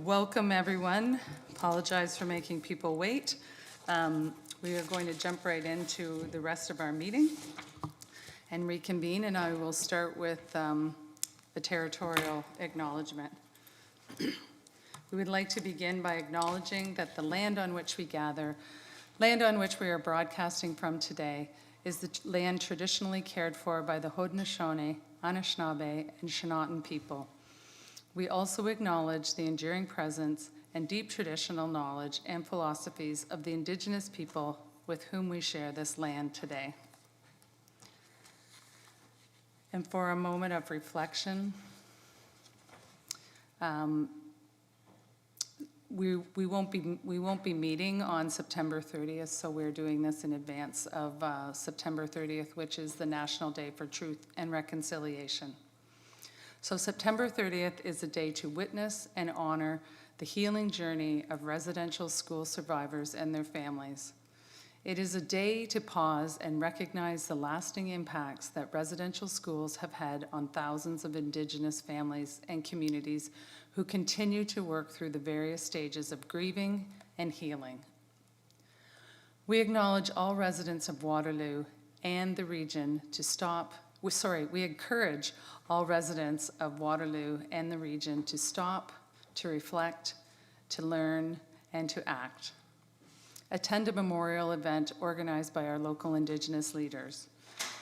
Welcome, everyone. Apologize for making people wait. We are going to jump right into the rest of our meeting and reconvene, and I will start with the territorial acknowledgement. We would like to begin by acknowledging that the land on which we gather, land on which we are broadcasting from today, is the land traditionally cared for by the Haudenosaunee, Anishinaabe, and Shinaatin people. We also acknowledge the enduring presence and deep traditional knowledge and philosophies of the Indigenous people with whom we share this land today. And for a moment of reflection, we won't be meeting on September 30th, so we're doing this in advance of September 30th, which is the National Day for Truth and Reconciliation. So September 30th is a day to witness and honor the healing journey of residential school survivors and their families. It is a day to pause and recognize the lasting impacts that residential schools have had on thousands of Indigenous families and communities who continue to work through the various stages of grieving and healing. We acknowledge all residents of Waterloo and the region we encourage all residents of Waterloo and the region to stop, to reflect, to learn, and to act. Attend a memorial event organized by our local Indigenous leaders.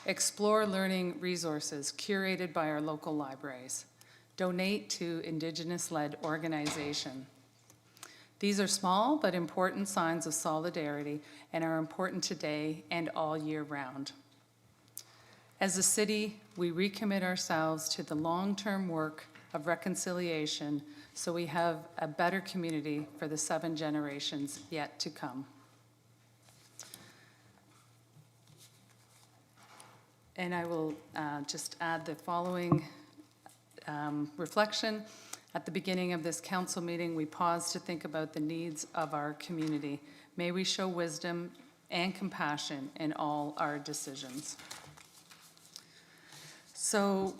Explore learning resources curated by our local libraries. Donate to Indigenous-led organization. These are small but important signs of solidarity and are important today and all year round. As a city, we recommit ourselves to the long-term work of reconciliation so we have a better community for the 7 generations yet to come. And I will just add the following reflection. At the beginning of this council meeting, we pause to think about the needs of our community. May we show wisdom and compassion in all our decisions. So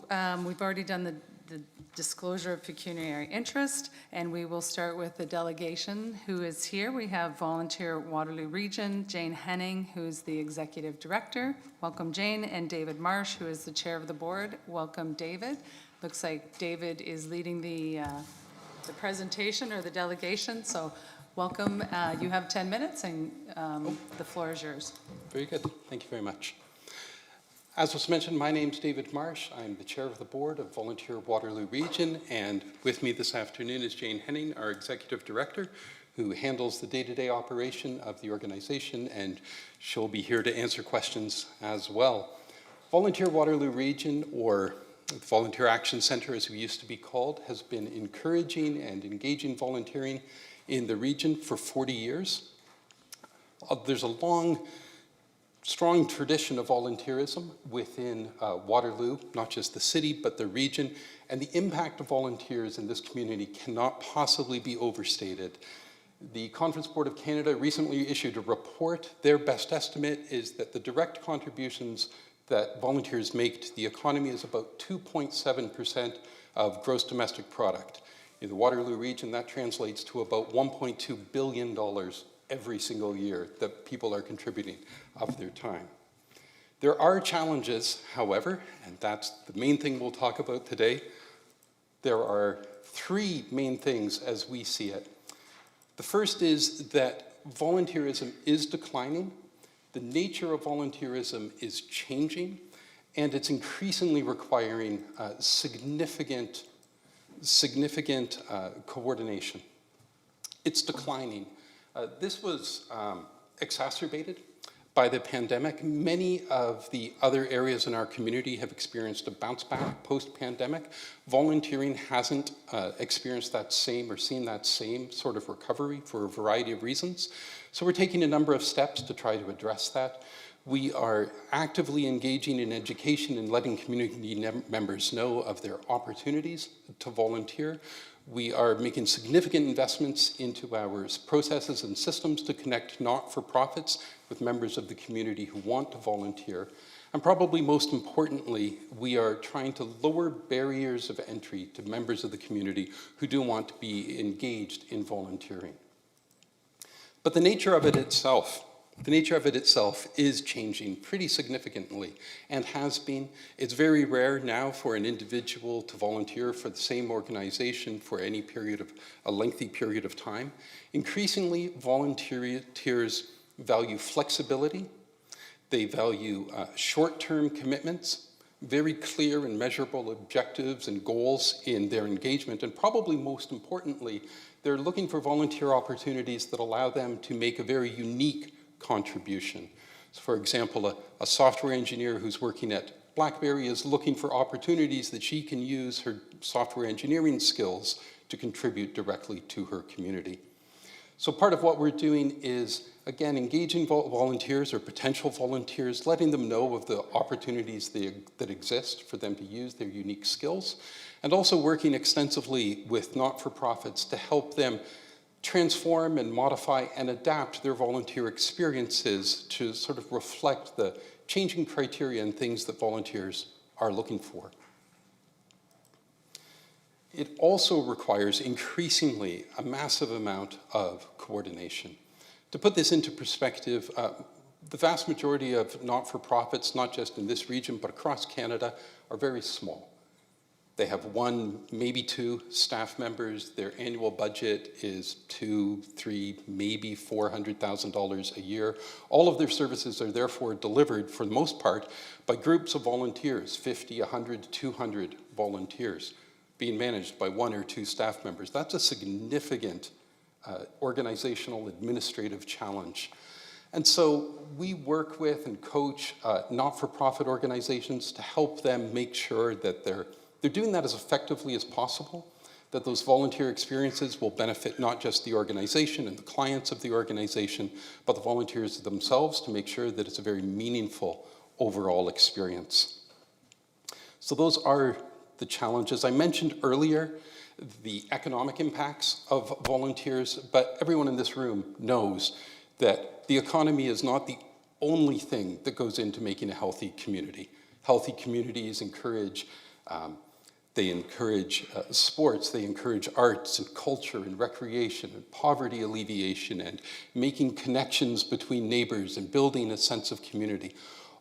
we've already done the disclosure of pecuniary interest, and we will start with the delegation who is here. We have Volunteer Waterloo Region, Jane Henning, who is the Executive Director. Welcome, Jane. And David Marsh, who is the Chair of the Board. Welcome, David. Looks like David is leading the presentation or the delegation, so welcome. You have 10 minutes, and the floor is yours. Very good. Thank you very much. As was mentioned, my name's David Marsh. I'm the Chair of the Board of Volunteer Waterloo Region, and with me this afternoon is Jane Henning, our Executive Director, who handles the day-to-day operation of the organization, and she'll be here to answer questions as well. Volunteer Waterloo Region, or Volunteer Action Center as we used to be called, has been encouraging and engaging volunteering in the region for 40 years. There's a strong tradition of volunteerism within Waterloo, not just the city, but the region, and the impact of volunteers in this community cannot possibly be overstated. The Conference Board of Canada recently issued a report. Their best estimate is that the direct contributions that volunteers make to the economy is about 2.7% of gross domestic product. In the Waterloo region, that translates to about $1.2 billion every single year that people are contributing of their time. There are challenges, however, and that's the main thing we'll talk about today. There are 3 main things as we see it. The first is that volunteerism is declining, the nature of volunteerism is changing, and it's increasingly requiring significant coordination. It's declining. This was exacerbated by the pandemic. Many of the other areas in our community have experienced a bounce back post-pandemic. Volunteering hasn't experienced that same or seen that same sort of recovery for a variety of reasons. So we're taking a number of steps to try to address that. We are actively engaging in education and letting community members know of their opportunities to volunteer. We are making significant investments into our processes and systems to connect not-for-profits with members of the community who want to volunteer. And probably most importantly, we are trying to lower barriers of entry to members of the community who do want to be engaged in volunteering. But the nature of it itself is changing pretty significantly and has been. It's very rare now for an individual to volunteer for the same organization for a lengthy period of time. Increasingly, volunteers value flexibility. They value short-term commitments, very clear and measurable objectives and goals in their engagement, and probably most importantly, they're looking for volunteer opportunities that allow them to make a very unique contribution. So for example, a software engineer who's working at BlackBerry is looking for opportunities that she can use her software engineering skills to contribute directly to her community. So part of what we're doing is, again, engaging volunteers or potential volunteers, letting them know of the opportunities that exist for them to use their unique skills, and also working extensively with not-for-profits to help them transform and modify and adapt their volunteer experiences to sort of reflect the changing criteria and things that volunteers are looking for. It also requires increasingly a massive amount of coordination. To put this into perspective, the vast majority of not-for-profits, not just in this region, but across Canada, are very small. They have 1, maybe 2 staff members. Their annual budget is $200,000, $300,000, maybe $400,000 a year. All of their services are therefore delivered, for the most part, by groups of volunteers, 50, 100, 200 volunteers, being managed by 1 or 2 staff members. That's a significant organizational administrative challenge. And so we work with and coach not-for-profit organizations to help them make sure that they're doing that as effectively as possible, that those volunteer experiences will benefit not just the organization and the clients of the organization, but the volunteers themselves, to make sure that it's a very meaningful overall experience. So those are the challenges. I mentioned earlier the economic impacts of volunteers, but everyone in this room knows that the economy is not the only thing that goes into making a healthy community. Healthy communities encourage sports, they encourage arts and culture and recreation and poverty alleviation and making connections between neighbors and building a sense of community.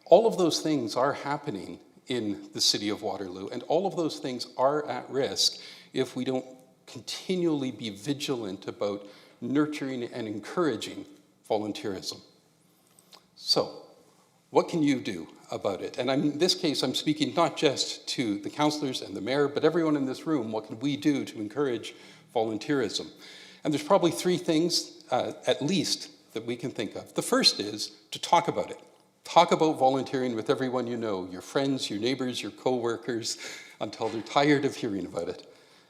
All of those things are happening in the city of Waterloo, and all of those things are at risk if we don't continually be vigilant about nurturing and encouraging volunteerism. So, what can you do about it? And in this case, I'm speaking not just to the councillors and the mayor, but everyone in this room. What can we do to encourage volunteerism? And there's probably 3 things, at least, that we can think of. The first is to talk about it. Talk about volunteering with everyone you know, your friends, your neighbors, your co-workers, until they're tired of hearing about it.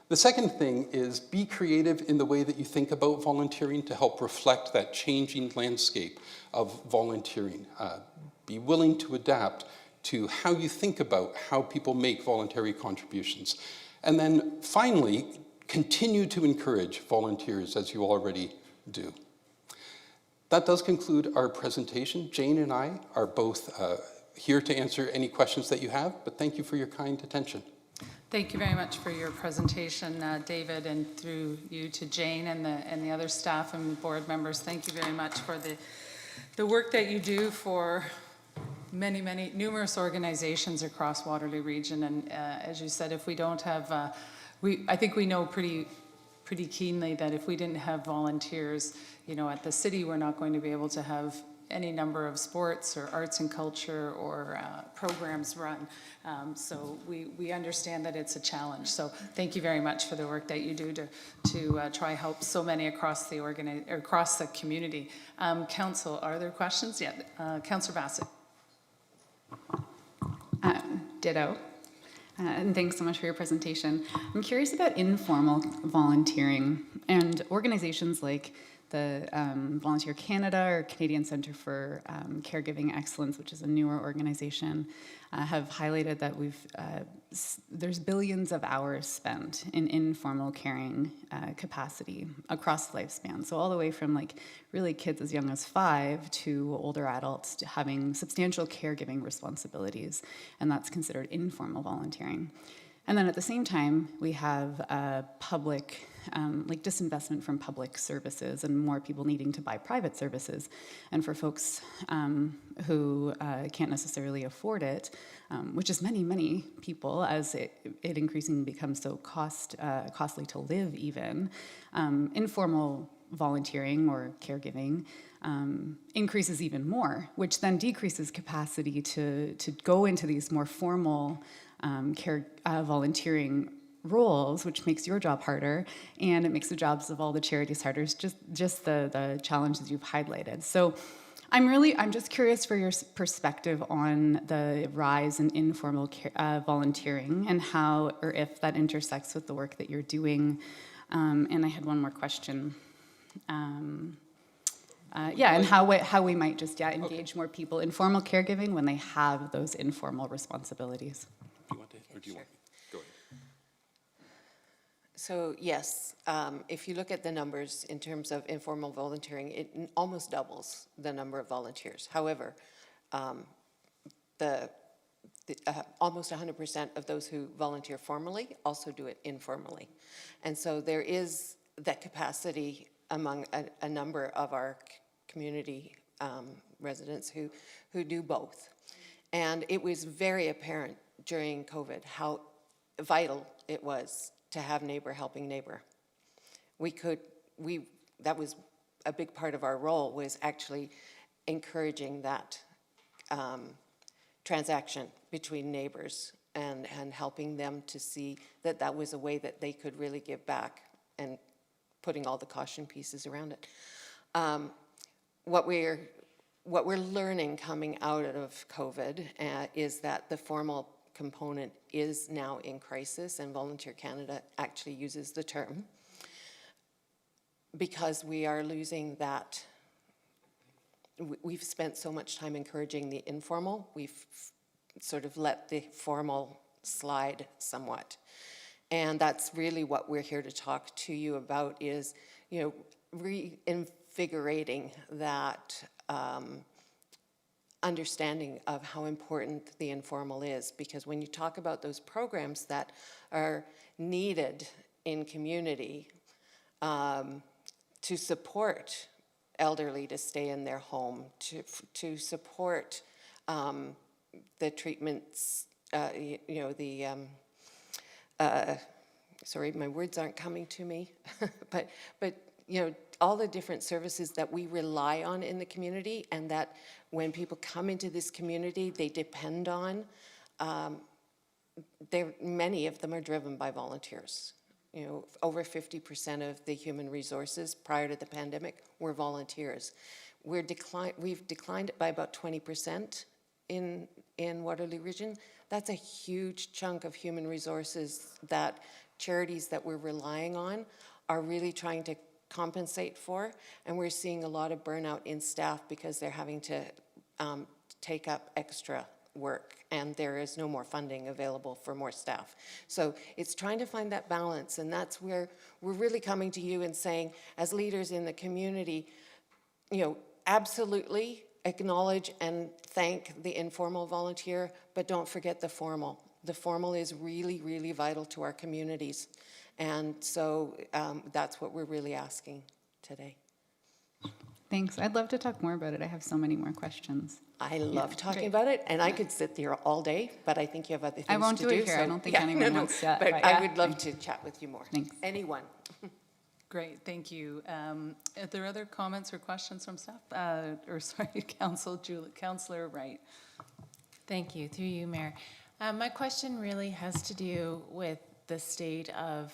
The second thing is be creative in the way that you think about volunteering to help reflect that changing landscape of volunteering. Be willing to adapt to how you think about how people make voluntary contributions. And then finally, continue to encourage volunteers as you already do. That does conclude our presentation. Jane and I are both here to answer any questions that you have, but thank you for your kind attention. Thank you very much for your presentation, David, and through you to Jane and the other staff and board members. Thank you very much for the work that you do for numerous organizations across Waterloo region. And as you said, if we don't have, I think we know pretty keenly that if we didn't have volunteers, at the city, we're not going to be able to have any number of sports or arts and culture or programs run. So we understand that it's a challenge. So thank you very much for the work that you do to try help so many across the community. Council, are there questions? Yeah, Councillor Bassett. Ditto. And thanks so much for your presentation. I'm curious about informal volunteering and organizations like the Volunteer Canada, or Canadian Centre for Caregiving Excellence, which is a newer organization, have highlighted that there's billions of hours spent in informal caring capacity across the lifespan. So all the way from like really kids as young as 5 to older adults to having substantial caregiving responsibilities, and that's considered informal volunteering. And then at the same time, we have public, like disinvestment from public services and more people needing to buy private services. And for folks who can't necessarily afford it, which is many, many people as it increasingly becomes so costly to live even, informal volunteering or caregiving increases even more, which then decreases capacity to go into these more formal volunteering roles, which makes your job harder, and it makes the jobs of all the charities harder. It's just the challenges you've highlighted. So I'm just curious for your perspective on the rise in informal volunteering and how or if that intersects with the work that you're doing. And I had one more question. And how we might just engage more people in formal caregiving when they have those informal responsibilities. Do you want to, or do you want me? Go ahead. So yes, if you look at the numbers in terms of informal volunteering, it almost doubles the number of volunteers. However, almost 100% of those who volunteer formally also do it informally. And so there is that capacity among a number of our community residents who do both. And it was very apparent during COVID how vital it was to have neighbor helping neighbor. That was a big part of our role, was actually encouraging that transaction between neighbors and helping them to see that that was a way that they could really give back, and putting all the caution pieces around it. What we're learning coming out of COVID is that the formal component is now in crisis, and Volunteer Canada actually uses the term, because we are losing that. We've spent so much time encouraging the informal, we've sort of let the formal slide somewhat. And that's really what we're here to talk to you about, is, reinvigorating that understanding of how important the informal is. Because when you talk about those programs that are needed in community to support elderly to stay in their home, to support the treatments, sorry, my words aren't coming to me, but all the different services that we rely on in the community, and that when people come into this community, they depend on, many of them are driven by volunteers. Over 50% of the human resources prior to the pandemic were volunteers. We've declined it by about 20% in Waterloo region. That's a huge chunk of human resources that charities that we're relying on are really trying to compensate for, and we're seeing a lot of burnout in staff because they're having to take up extra work, and there is no more funding available for more staff. So it's trying to find that balance, and that's where we're really coming to you and saying, as leaders in the community, absolutely acknowledge and thank the informal volunteer, but don't forget the formal. The formal is really, really vital to our communities. And so that's what we're really asking today. Thanks. I'd love to talk more about it. I have so many more questions. I love talking about it, and I could sit there all day, but I think you have other things to do. I won't do it here. I don't think anyone wants to. But I would love to chat with you more. Thanks. Anyone. Great, thank you. Are there other comments or questions from staff? Councillor Wright. Thank you, through you, Mayor. My question really has to do with the state of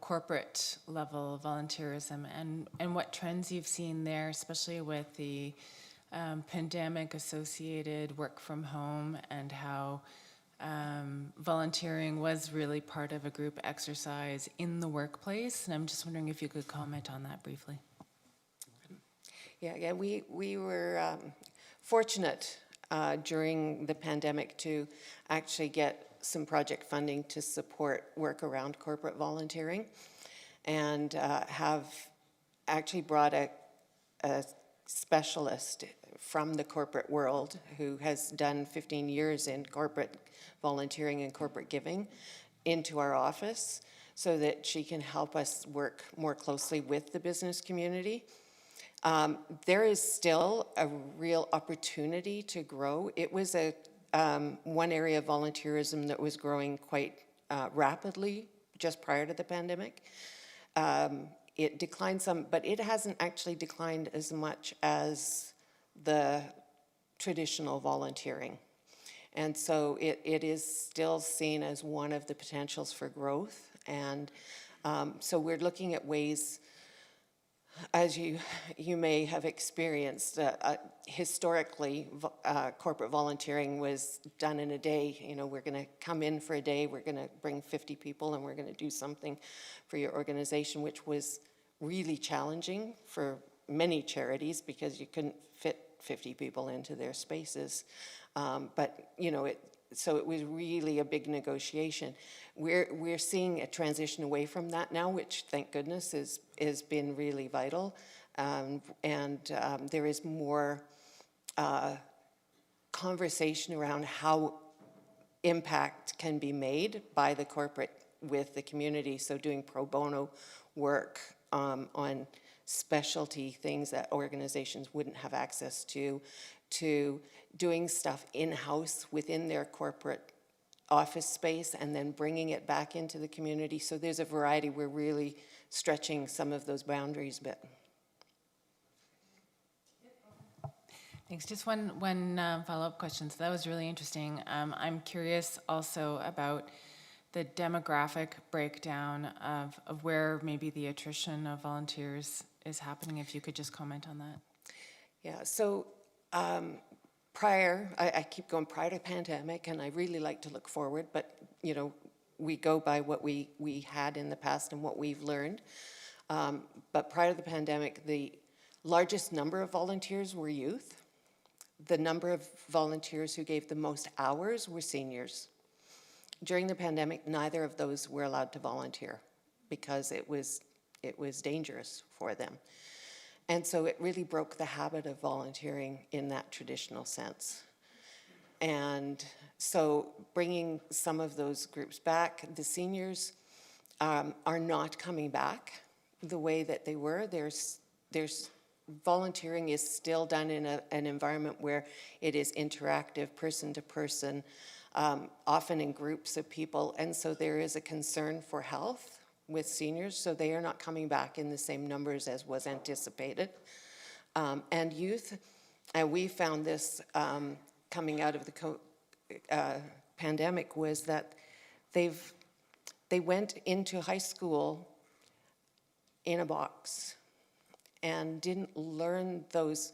corporate level volunteerism and what trends you've seen there, especially with the pandemic associated work from home, and how volunteering was really part of a group exercise in the workplace, and I'm just wondering if you could comment on that briefly. Yeah, we were fortunate during the pandemic to actually get some project funding to support work around corporate volunteering, and have actually brought a specialist from the corporate world who has done 15 years in corporate volunteering and corporate giving into our office so that she can help us work more closely with the business community. There is still a real opportunity to grow. It was one area of volunteerism that was growing quite rapidly just prior to the pandemic. It declined some, but it hasn't actually declined as much as the traditional volunteering. And so it is still seen as one of the potentials for growth. And so we're looking at ways, as you may have experienced, historically, corporate volunteering was done in a day. You know, we're going to come in for a day, we're going to bring 50 people, and we're going to do something for your organization, which was really challenging for many charities because you couldn't fit 50 people into their spaces. But, you know, so it was really a big negotiation. We're seeing a transition away from that now, which, thank goodness, has been really vital. There is more conversation around how impact can be made by the corporate with the community. So doing pro bono work on specialty things that organizations wouldn't have access to doing stuff in-house within their corporate office space and then bringing it back into the community. So there's a variety. We're really stretching some of those boundaries a bit. Thanks. Just one follow-up question. So that was really interesting. I'm curious also about the demographic breakdown of where maybe the attrition of volunteers is happening, if you could just comment on that. Yeah, so I keep going prior to pandemic, and I really like to look forward, but, you know, we go by what we had in the past and what we've learned. But prior to the pandemic, the largest number of volunteers were youth. The number of volunteers who gave the most hours were seniors. During the pandemic, neither of those were allowed to volunteer because it was dangerous for them. And so it really broke the habit of volunteering in that traditional sense. And so bringing some of those groups back, the seniors are not coming back the way that they were. There's volunteering is still done in an environment where it is interactive, person to person, often in groups of people. And so there is a concern for health with seniors, so they are not coming back in the same numbers as was anticipated. And youth, we found this coming out of the pandemic, was that they went into high school in a box and didn't learn those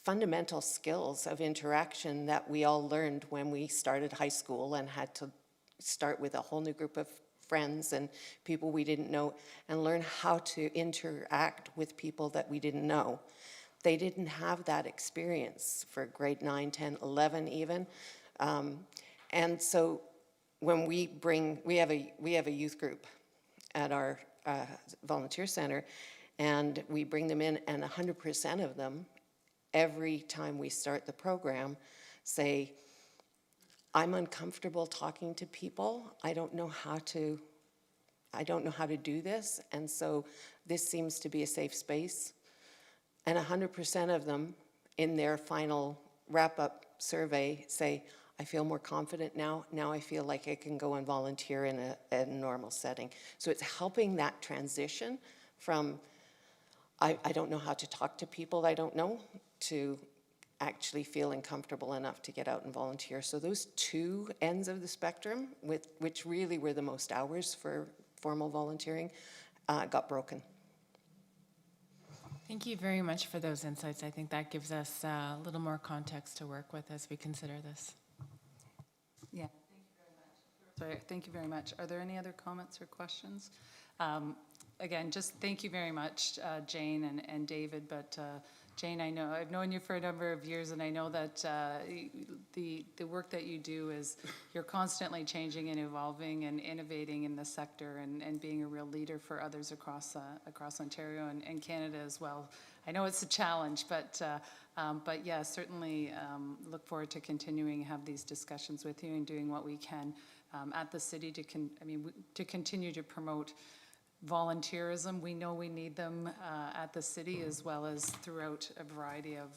fundamental skills of interaction that we all learned when we started high school and had to start with a whole new group of friends and people we didn't know and learn how to interact with people that we didn't know. They didn't have that experience for grade 9, 10, 11 even. And so when we have a youth group at our volunteer center, and we bring them in, and 100% of them, every time we start the program, say, I'm uncomfortable talking to people. I don't know how to do this, and so this seems to be a safe space. And 100% of them, in their final wrap-up survey, say, I feel more confident now. Now I feel like I can go and volunteer in a normal setting. So it's helping that transition from, I don't know how to talk to people I don't know, to actually feeling comfortable enough to get out and volunteer. So those two ends of the spectrum, which really were the most hours for formal volunteering, got broken. Thank you very much for those insights. I think that gives us a little more context to work with as we consider this. Yeah. Sorry, thank you very much. Are there any other comments or questions? Again, just thank you very much, Jane and David, but Jane, I know, I've known you for a number of years, and I know that the work that you do is, you're constantly changing and evolving and innovating in the sector and being a real leader for others across Ontario and Canada as well. I know it's a challenge, but yeah, certainly look forward to continuing to have these discussions with you and doing what we can at the city to continue to promote volunteerism. We know we need them at the city, as well as throughout a variety of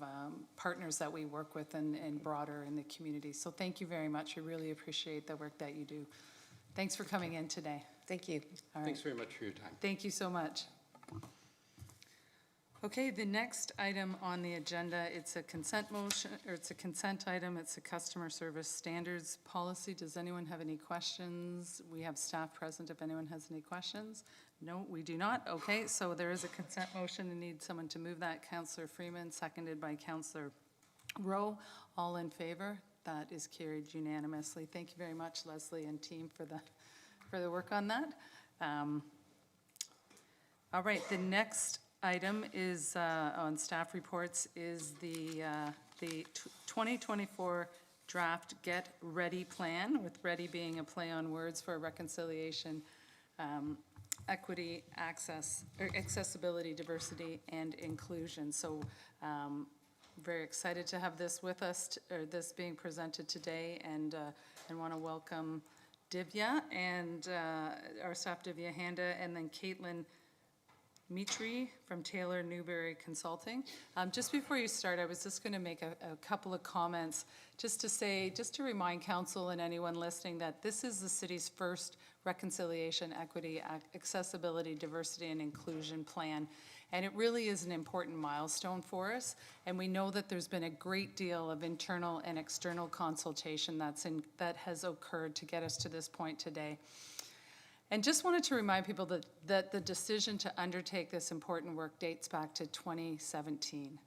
partners that we work with and broader in the community. So thank you very much. I really appreciate the work that you do. Thanks for coming in today. Thank you. All right. Thanks very much for your time. Thank you so much. Okay, the next item on the agenda, it's a consent motion, or it's a consent item. It's a customer service standards policy. Does anyone have any questions? We have staff present if anyone has any questions. No, we do not. Okay, so there is a consent motion and need someone to move that. Councillor Freeman, seconded by Councillor Rowe. All in favor? That is carried unanimously. Thank you very much, Leslie and team, for the work on that. All right, the next item is on staff reports is the 2024 draft Get Ready plan, with ready being a play on words for reconciliation, equity, access, or accessibility, diversity, and inclusion. So very excited to have this with us, or this being presented today, and want to welcome Divya and our staff, Divya Handa, and then Caitlin Mitri from Taylor Newberry Consulting. Just before you start, I was just going to make a couple of comments just to remind council and anyone listening that this is the city's first reconciliation, equity, accessibility, diversity, and inclusion plan. And it really is an important milestone for us. And we know that there's been a great deal of internal and external consultation that has occurred to get us to this point today. And just wanted to remind people that the decision to undertake this important work dates back to 2017.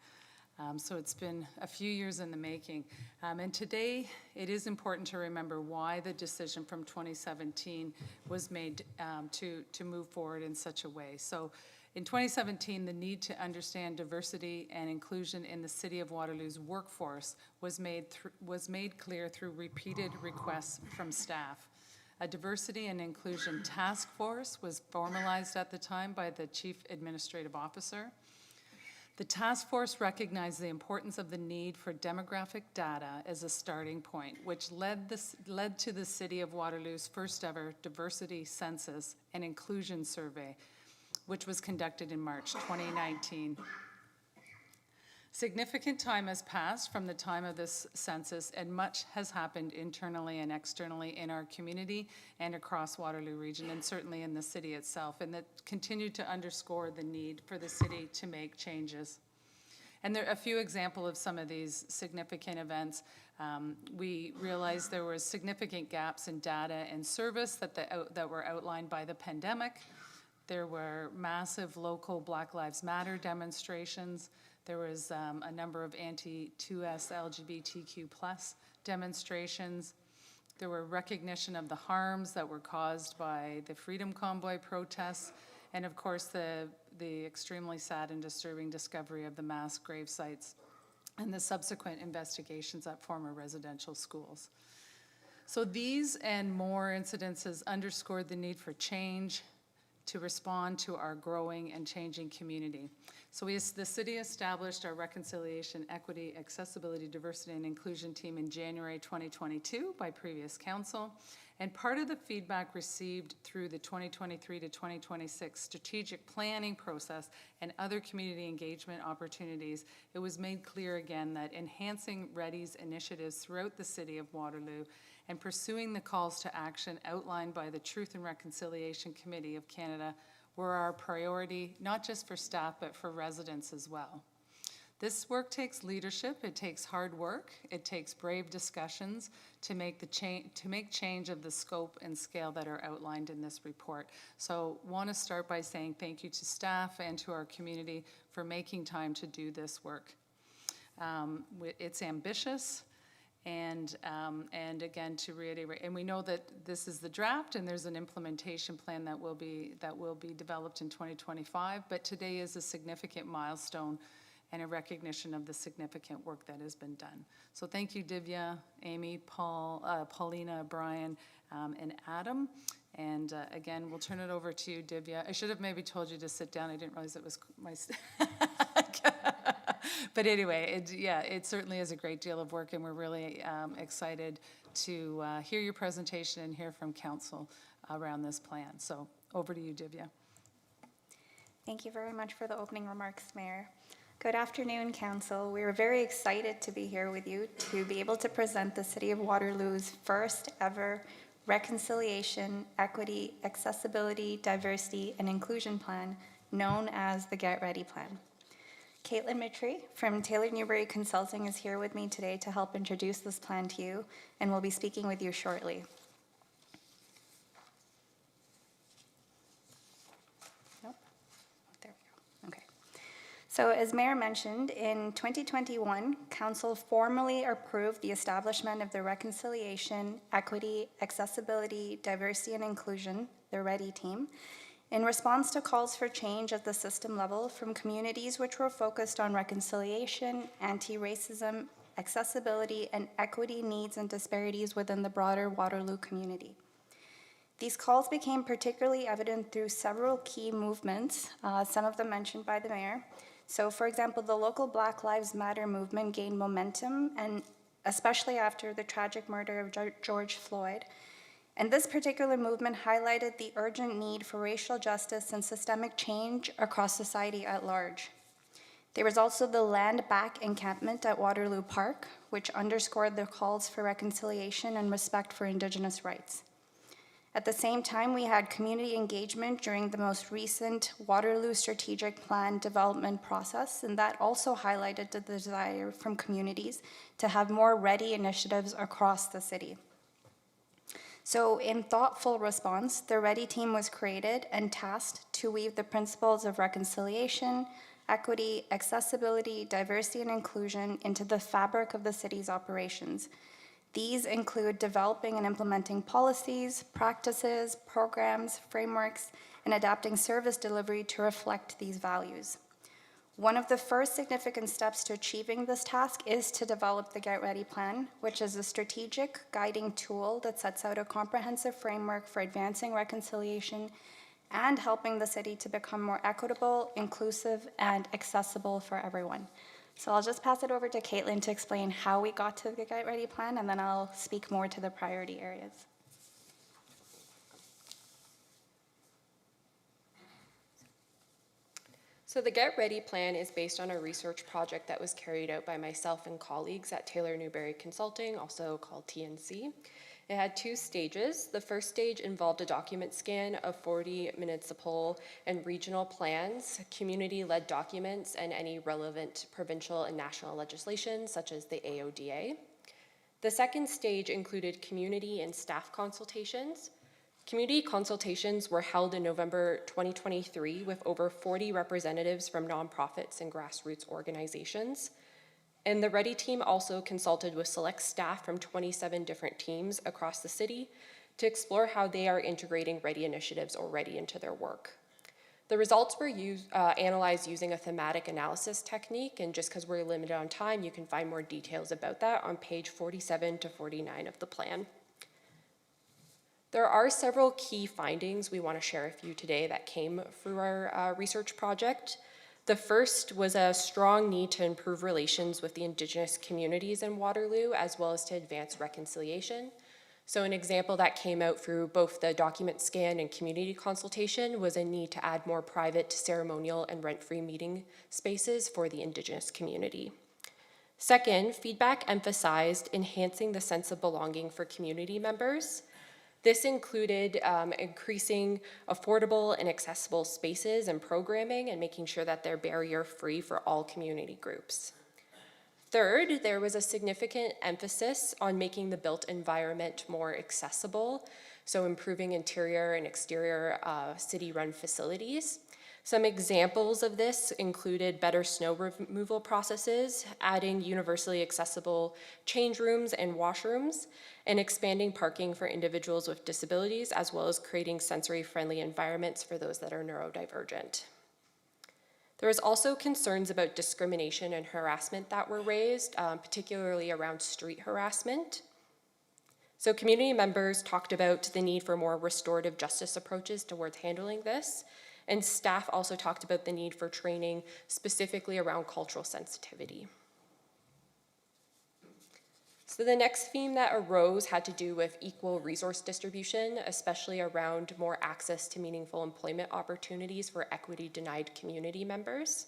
So it's been a few years in the making. And today, it is important to remember why the decision from 2017 was made to move forward in such a way. So in 2017, the need to understand diversity and inclusion in the City of Waterloo's workforce was made clear through repeated requests from staff. A diversity and inclusion task force was formalized at the time by the Chief Administrative Officer. The task force recognized the importance of the need for demographic data as a starting point, which led to the City of Waterloo's first ever diversity census and inclusion survey, which was conducted in March 2019. Significant time has passed from the time of this census, and much has happened internally and externally in our community and across Waterloo Region, and certainly in the city itself, and that continued to underscore the need for the city to make changes. And there are a few examples of some of these significant events. We realized there were significant gaps in data and service that were outlined by the pandemic. There were massive local Black Lives Matter demonstrations. There was a number of anti-2S LGBTQ+ demonstrations. There were recognition of the harms that were caused by the Freedom Convoy protests, and of course the extremely sad and disturbing discovery of the mass grave sites and the subsequent investigations at former residential schools. So these and more incidences underscored the need for change to respond to our growing and changing community. So the city established our Reconciliation, Equity, Accessibility, Diversity, and Inclusion team in January 2022 by previous council. And part of the feedback received through the 2023 to 2026 strategic planning process and other community engagement opportunities, it was made clear again that enhancing READY's initiatives throughout the City of Waterloo and pursuing the calls to action outlined by the Truth and Reconciliation Committee of Canada were our priority, not just for staff, but for residents as well. This work takes leadership, it takes hard work, it takes brave discussions to make change of the scope and scale that are outlined in this report. So want to start by saying thank you to staff and to our community for making time to do this work. It's ambitious, And again, to reiterate, and we know that this is the draft and there's an implementation plan that will be developed in 2025, but today is a significant milestone and a recognition of the significant work that has been done. So thank you, Divya, Amy, Paulina, Brian, and Adam. And again, we'll turn it over to you, Divya. I should have maybe told you to sit down. I didn't realize it was my... But anyway, it certainly is a great deal of work, and we're really excited to hear your presentation and hear from council around this plan. So over to you, Divya. Thank you very much for the opening remarks, Mayor. Good afternoon, Council. We are very excited to be here with you to be able to present the City of Waterloo's first ever Reconciliation, Equity, Accessibility, Diversity, and Inclusion Plan, known as the Get Ready Plan. Caitlin Mitry from Taylor Newberry Consulting is here with me today to help introduce this plan to you, and will be speaking with you shortly. Nope. There we go. Okay. So as Mayor mentioned, in 2021, Council formally approved the establishment of the Reconciliation, Equity, Accessibility, Diversity, and Inclusion, the READY team, in response to calls for change at the system level from communities which were focused on reconciliation, anti-racism, accessibility, and equity needs and disparities within the broader Waterloo community. These calls became particularly evident through several key movements, some of them mentioned by the Mayor. So, for example, the local Black Lives Matter movement gained momentum, and especially after the tragic murder of George Floyd. And this particular movement highlighted the urgent need for racial justice and systemic change across society at large. There was also the Land Back encampment at Waterloo Park, which underscored the calls for reconciliation and respect for Indigenous rights. At the same time, we had community engagement during the most recent Waterloo Strategic Plan development process, and that also highlighted the desire from communities to have more ready initiatives across the city. So in thoughtful response, the READY team was created and tasked to weave the principles of reconciliation, equity, accessibility, diversity, and inclusion into the fabric of the city's operations. These include developing and implementing policies, practices, programs, frameworks, and adapting service delivery to reflect these values. One of the first significant steps to achieving this task is to develop the Get Ready Plan, which is a strategic guiding tool that sets out a comprehensive framework for advancing reconciliation and helping the city to become more equitable, inclusive, and accessible for everyone. So I'll just pass it over to Caitlin to explain how we got to the Get Ready Plan, and then I'll speak more to the priority areas. So the Get Ready plan is based on a research project that was carried out by myself and colleagues at Taylor Newberry Consulting, also called TNC. It had 2 stages. The first stage involved a document scan of 40 municipal and regional plans, community-led documents, and any relevant provincial and national legislation, such as the AODA. The second stage included community and staff consultations. Community consultations were held in November 2023 with over 40 representatives from nonprofits and grassroots organizations. And the READY team also consulted with select staff from 27 different teams across the city to explore how they are integrating READY initiatives already into their work. The results were analyzed using a thematic analysis technique, and just because we're limited on time, you can find more details about that on page 47 to 49 of the plan. There are several key findings we want to share with you today that came through our research project. The first was a strong need to improve relations with the Indigenous communities in Waterloo, as well as to advance reconciliation. So an example that came out through both the document scan and community consultation was a need to add more private, ceremonial, and rent-free meeting spaces for the Indigenous community. Second, feedback emphasized enhancing the sense of belonging for community members. This included increasing affordable and accessible spaces and programming and making sure that they're barrier-free for all community groups. Third, there was a significant emphasis on making the built environment more accessible, so improving interior and exterior city-run facilities. Some examples of this included better snow removal processes, adding universally accessible change rooms and washrooms, and expanding parking for individuals with disabilities, as well as creating sensory-friendly environments for those that are neurodivergent. There was also concerns about discrimination and harassment that were raised, particularly around street harassment. So community members talked about the need for more restorative justice approaches towards handling this, and staff also talked about the need for training specifically around cultural sensitivity. So the next theme that arose had to do with equal resource distribution, especially around more access to meaningful employment opportunities for equity-denied community members.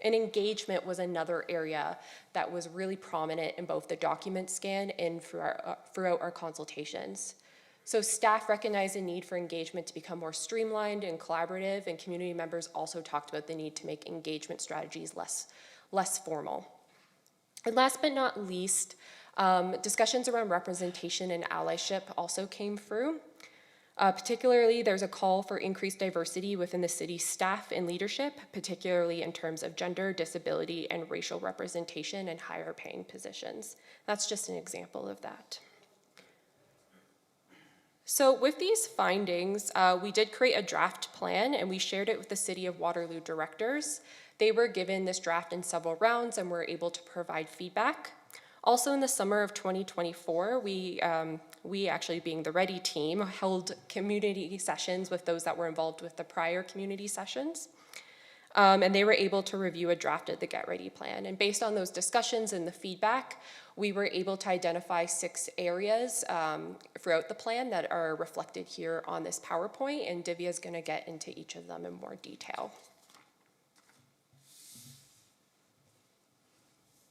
And engagement was another area that was really prominent in both the document scan and throughout our consultations. So staff recognized the need for engagement to become more streamlined and collaborative, and community members also talked about the need to make engagement strategies less formal. And last but not least, discussions around representation and allyship also came through. Particularly, there's a call for increased diversity within the city's staff and leadership, particularly in terms of gender, disability, and racial representation in higher paying positions. That's just an example of that. So with these findings, we did create a draft plan and we shared it with the City of Waterloo directors. They were given this draft in several rounds and were able to provide feedback. Also in the summer of 2024, we actually being the READY team held community sessions with those that were involved with the prior community sessions. And they were able to review a draft of the Get Ready plan. And based on those discussions and the feedback, we were able to identify 6 areas throughout the plan that are reflected here on this PowerPoint, and Divya is going to get into each of them in more detail.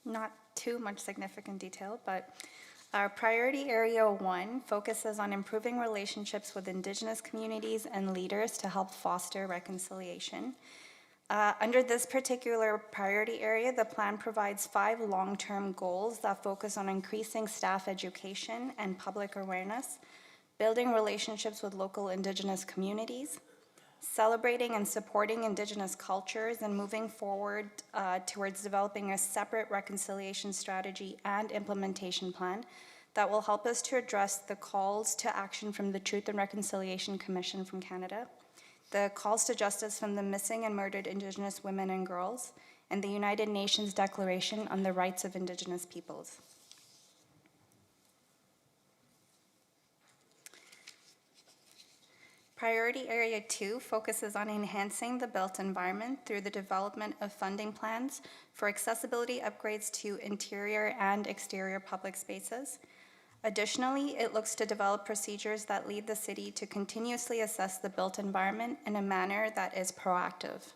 Not too much significant detail, but our priority area 1 focuses on improving relationships with Indigenous communities and leaders to help foster reconciliation. Under this particular priority area, the plan provides 5 long-term goals that focus on increasing staff education and public awareness, building relationships with local Indigenous communities, celebrating and supporting Indigenous cultures, and moving forward towards developing a separate reconciliation strategy and implementation plan that will help us to address the calls to action from the Truth and Reconciliation Commission from Canada, the calls to justice from the missing and murdered Indigenous women and girls, and the United Nations Declaration on the Rights of Indigenous Peoples. Priority Area 2 focuses on enhancing the built environment through the development of funding plans for accessibility upgrades to interior and exterior public spaces. Additionally, it looks to develop procedures that lead the city to continuously assess the built environment in a manner that is proactive.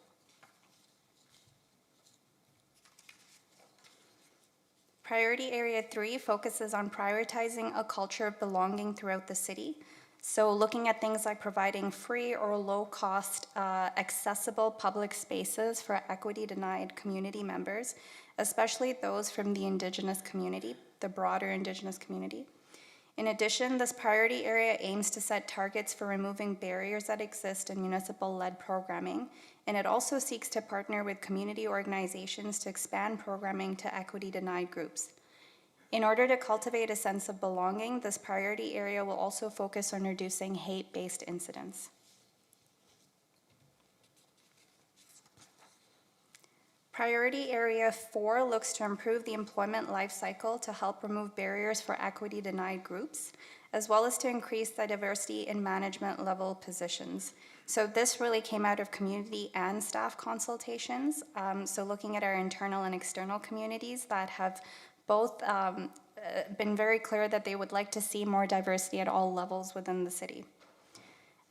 Priority Area 3 focuses on prioritizing a culture of belonging throughout the city. So looking at things like providing free or low-cost accessible public spaces for equity-denied community members, especially those from the Indigenous community, the broader Indigenous community. In addition, this priority area aims to set targets for removing barriers that exist in municipal-led programming, and it also seeks to partner with community organizations to expand programming to equity-denied groups. In order to cultivate a sense of belonging, this priority area will also focus on reducing hate-based incidents. Priority Area 4 looks to improve the employment life cycle to help remove barriers for equity-denied groups, as well as to increase the diversity in management level positions. So this really came out of community and staff consultations. So looking at our internal and external communities that have both been very clear that they would like to see more diversity at all levels within the city.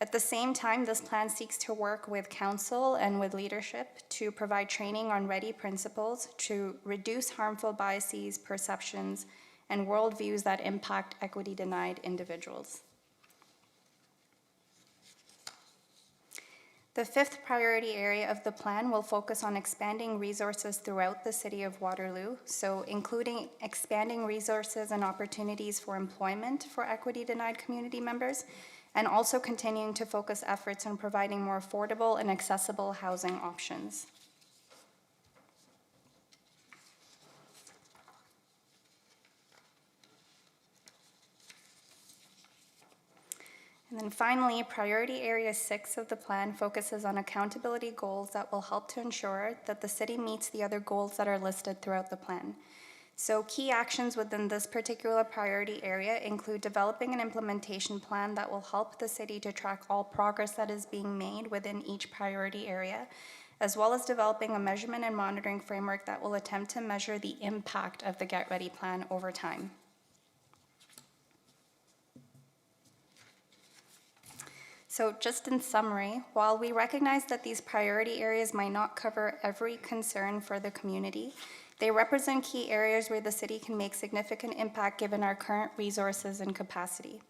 At the same time, this plan seeks to work with council and with leadership to provide training on READY principles to reduce harmful biases, perceptions, and worldviews that impact equity-denied individuals. The 5th priority area of the plan will focus on expanding resources throughout the city of Waterloo, so including expanding resources and opportunities for employment for equity-denied community members, and also continuing to focus efforts on providing more affordable and accessible housing options. And then finally, priority area 6 of the plan focuses on accountability goals that will help to ensure that the city meets the other goals that are listed throughout the plan. So key actions within this particular priority area include developing an implementation plan that will help the city to track all progress that is being made within each priority area, as well as developing a measurement and monitoring framework that will attempt to measure the impact of the Get Ready plan over time. So just in summary, while we recognize that these priority areas might not cover every concern for the community, they represent key areas where the city can make significant impact given our current resources and capacity.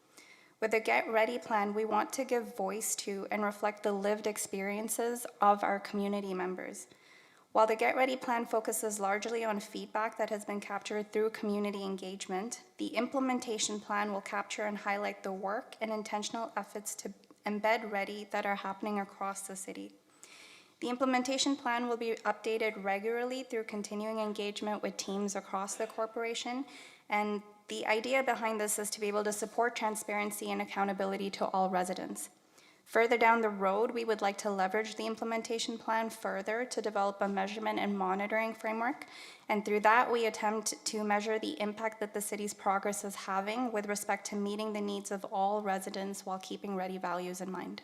With the Get Ready plan, we want to give voice to and reflect the lived experiences of our community members. While the Get Ready plan focuses largely on feedback that has been captured through community engagement, the implementation plan will capture and highlight the work and intentional efforts to embed Ready that are happening across the city. The implementation plan will be updated regularly through continuing engagement with teams across the corporation, and the idea behind this is to be able to support transparency and accountability to all residents. Further down the road, we would like to leverage the implementation plan further to develop a measurement and monitoring framework, and through that, we attempt to measure the impact that the city's progress is having with respect to meeting the needs of all residents while keeping Ready values in mind.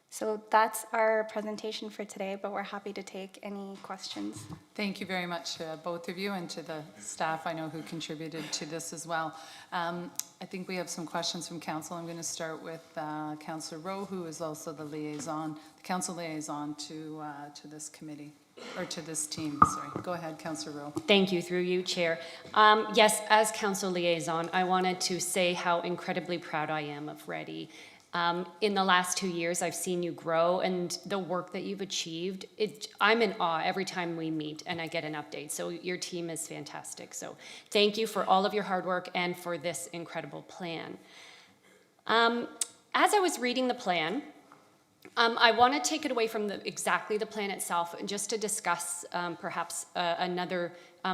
So that's our presentation for today, but we're happy to take any questions. Thank you very much, both of you, and to the staff I know who contributed to this as well. I think we have some questions from council. I'm going to start with Councillor Rowe, who is also the liaison, the council liaison to this committee, or to this team, sorry. Go ahead, Councillor Rowe. Thank you, through you, Chair. Yes, as council liaison, I wanted to say how incredibly proud I am of Ready. In the last 2 years, I've seen you grow, and the work that you've achieved, I'm in awe every time we meet and I get an update. So your team is fantastic. So thank you for all of your hard work and for this incredible plan. As I was reading the plan, I want to take it away from exactly the plan itself and just to discuss perhaps another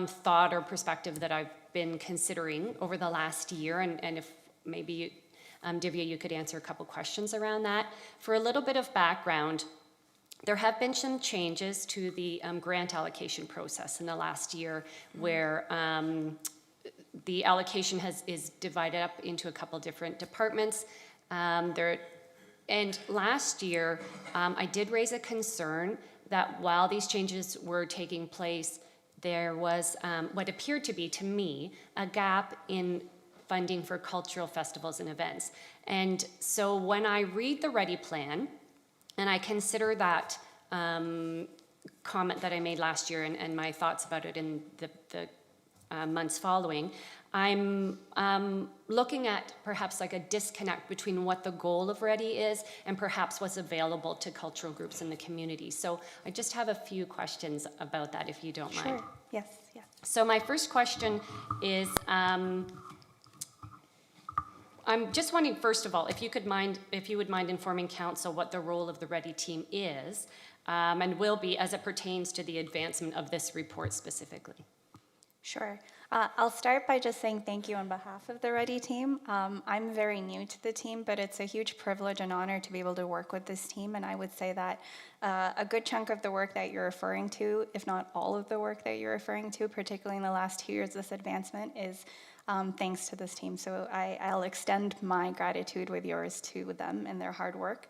thought or perspective that I've been considering over the last year, and if maybe Divya, you could answer a couple questions around that. For a little bit of background, there have been some changes to the grant allocation process in the last year where the allocation is divided up into a couple different departments. And last year, I did raise a concern that while these changes were taking place, there was what appeared to be, to me, a gap in funding for cultural festivals and events. And so when I read the Ready plan, and I consider that comment that I made last year and my thoughts about it in the months following, I'm looking at perhaps like a disconnect between what the goal of Ready is and perhaps what's available to cultural groups in the community. So I just have a few questions about that, if you don't mind. Sure, yes, yes. So my first question is, I'm just wondering, first of all, if you would mind informing council what the role of the Ready team is and will be as it pertains to the advancement of this report specifically. Sure. I'll start by just saying thank you on behalf of the Ready team. I'm very new to the team, but it's a huge privilege and honor to be able to work with this team, and I would say that a good chunk of the work that you're referring to, if not all of the work that you're referring to, particularly in the last 2 years, this advancement is thanks to this team. So I'll extend my gratitude with yours to them and their hard work.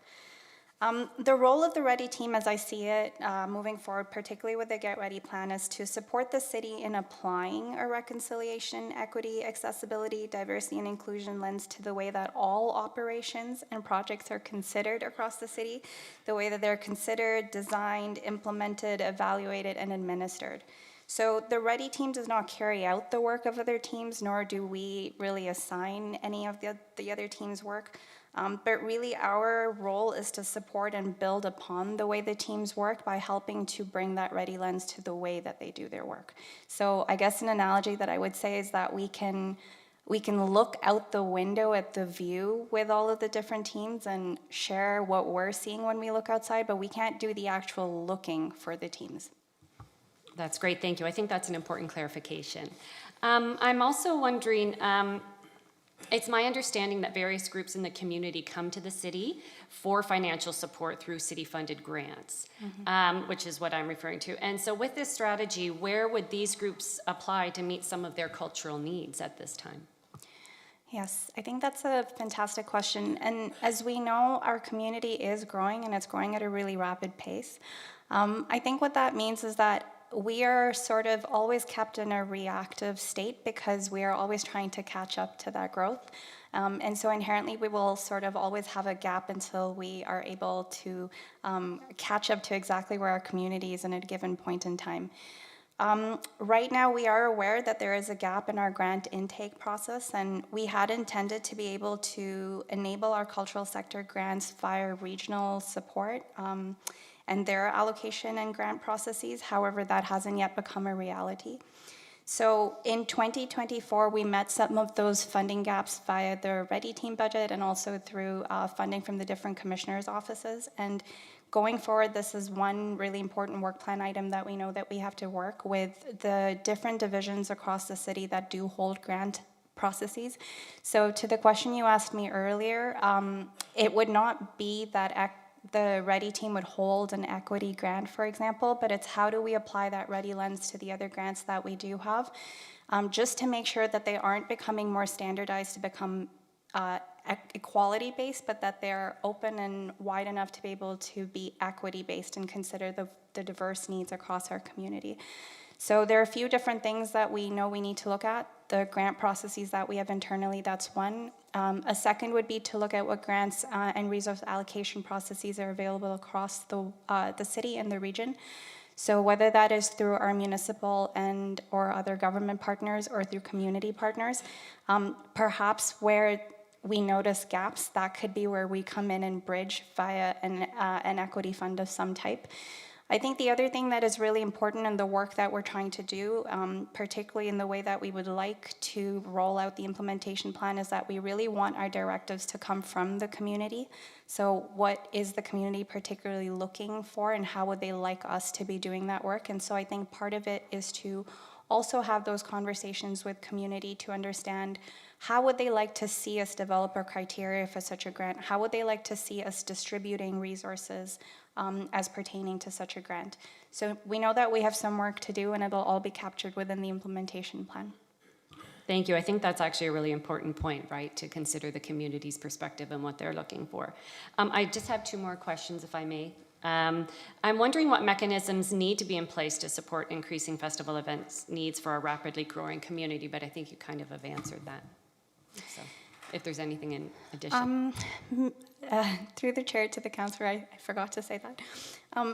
The role of the Ready team, as I see it, moving forward, particularly with the Get Ready plan, is to support the city in applying a reconciliation, equity, accessibility, diversity, and inclusion lens to the way that all operations and projects are considered across the city, the way that they're considered, designed, implemented, evaluated, and administered. So the Ready team does not carry out the work of other teams, nor do we really assign any of the other teams' work. But really our role is to support and build upon the way the teams work by helping to bring that Ready lens to the way that they do their work. So I guess an analogy that I would say is that we can we can look out the window at the view with all of the different teams and share what we're seeing when we look outside, but we can't do the actual looking for the teams. That's great, thank you. I think that's an important clarification. I'm also wondering, it's my understanding that various groups in the community come to the city for financial support through city-funded grants, which is what I'm referring to. And so with this strategy, where would these groups apply to meet some of their cultural needs at this time? Yes, I think that's a fantastic question. And as we know, our community is growing, and it's growing at a really rapid pace. I think what that means is that we are sort of always kept in a reactive state because we are always trying to catch up to that growth. And so inherently, we will sort of always have a gap until we are able to catch up to exactly where our community is in a given point in time. Right now, we are aware that there is a gap in our grant intake process, and we had intended to be able to enable our cultural sector grants via regional support and their allocation and grant processes. However, that hasn't yet become a reality. So in 2024, we met some of those funding gaps via the Ready Team budget and also through funding from the different commissioners' offices. And going forward, this is one really important work plan item that we know that we have to work with the different divisions across the city that do hold grant processes. So to the question you asked me earlier, it would not be that the Ready Team would hold an equity grant, for example, but it's how do we apply that Ready lens to the other grants that we do have, just to make sure that they aren't becoming more standardized to become equality-based, but that they're open and wide enough to be able to be equity-based and consider the diverse needs across our community. So there are a few different things that we know we need to look at. The grant processes that we have internally, that's one. A second would be to look at what grants and resource allocation processes are available across the city and the region. So whether that is through our municipal and or other government partners or through community partners, perhaps where we notice gaps, that could be where we come in and bridge via an equity fund of some type. I think the other thing that is really important in the work that we're trying to do, particularly in the way that we would like to roll out the implementation plan, is that we really want our directives to come from the community. So what is the community particularly looking for, and how would they like us to be doing that work? And so I think part of it is to also have those conversations with community to understand how would they like to see us develop our criteria for such a grant? How would they like to see us distributing resources as pertaining to such a grant? So we know that we have some work to do, and it'll all be captured within the implementation plan. Thank you. I think that's actually a really important point, right, to consider the community's perspective and what they're looking for. I just have two more questions, if I may. I'm wondering what mechanisms need to be in place to support increasing festival events needs for a rapidly growing community, but I think you kind of have answered that. So if there's anything in addition. Through the chair to the councillor, I forgot to say that.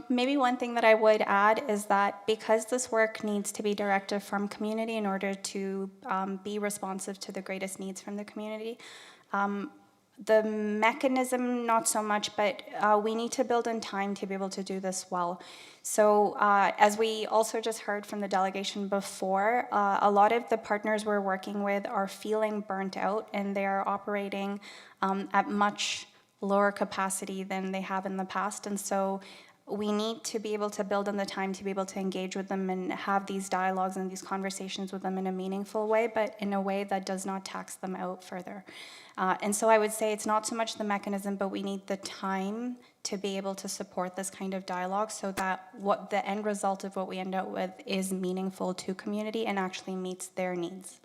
Maybe one thing that I would add is that because this work needs to be directed from community in order to be responsive to the greatest needs from the community, the mechanism, not so much, but we need to build in time to be able to do this well. So as we also just heard from the delegation before, a lot of the partners we're working with are feeling burnt out, and they're operating at much lower capacity than they have in the past. And so we need to be able to build in the time to be able to engage with them and have these dialogues and these conversations with them in a meaningful way, but in a way that does not tax them out further. And so I would say it's not so much the mechanism, but we need the time to be able to support this kind of dialogue so that what the end result of what we end up with is meaningful to community and actually meets their needs.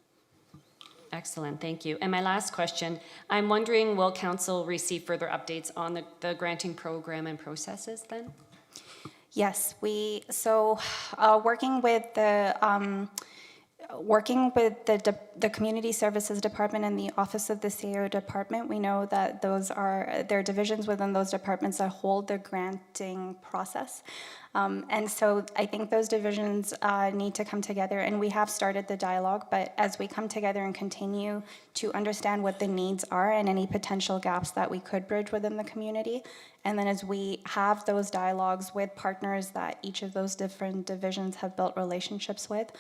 Excellent, thank you. And my last question, I'm wondering, will council receive further updates on the granting program and processes then? Yes, working with the Community Services Department and the Office of the CEO Department, we know that there are divisions within those departments that hold the granting process. And so I think those divisions need to come together, and we have started the dialogue, but as we come together and continue to understand what the needs are and any potential gaps that we could bridge within the community, and then as we have those dialogues with partners that each of those different divisions have built relationships with,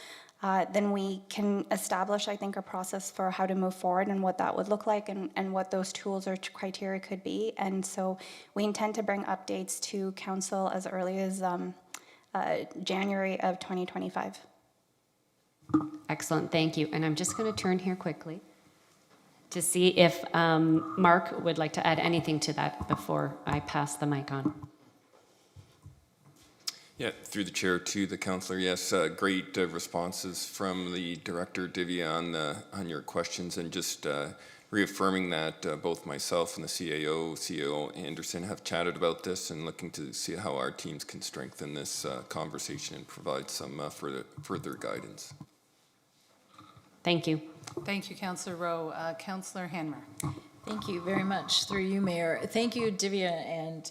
then we can establish, I think, a process for how to move forward and what that would look like and what those tools or criteria could be. And so we intend to bring updates to council as early as January of 2025. Excellent, thank you. And I'm just going to turn here quickly to see if Mark would like to add anything to that before I pass the mic on. Yeah, through the chair to the councillor, yes, great responses from the director, Divya, on your questions, and just reaffirming that both myself and the CEO Anderson have chatted about this and looking to see how our teams can strengthen this conversation and provide some further guidance. Thank you. Thank you, Councillor Rowe. Councillor Hanmer. Thank you very much. Through you, Mayor. Thank you, Divya and